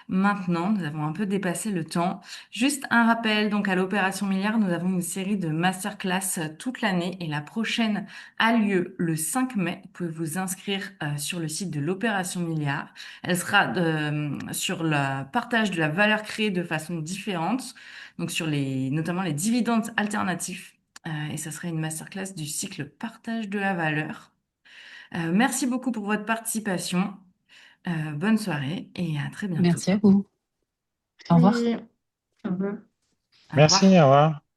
maintenant. Nous avons un peu dépassé le temps. Juste un rappel, donc à l'Opération Milliard, nous avons une série de masterclass toute l'année et la prochaine a lieu le 5 mai. Vous pouvez vous inscrire sur le site de l'Opération Milliard. Elle sera sur le partage de la valeur créée de façon différente, donc sur notamment les dividendes alternatifs. Et ça serait une masterclass du cycle partage de la valeur. Merci beaucoup pour votre participation. Bonne soirée et à très bientôt. Merci à vous. Au revoir. Puis, au revoir. Au Merci, revoir. au revoir.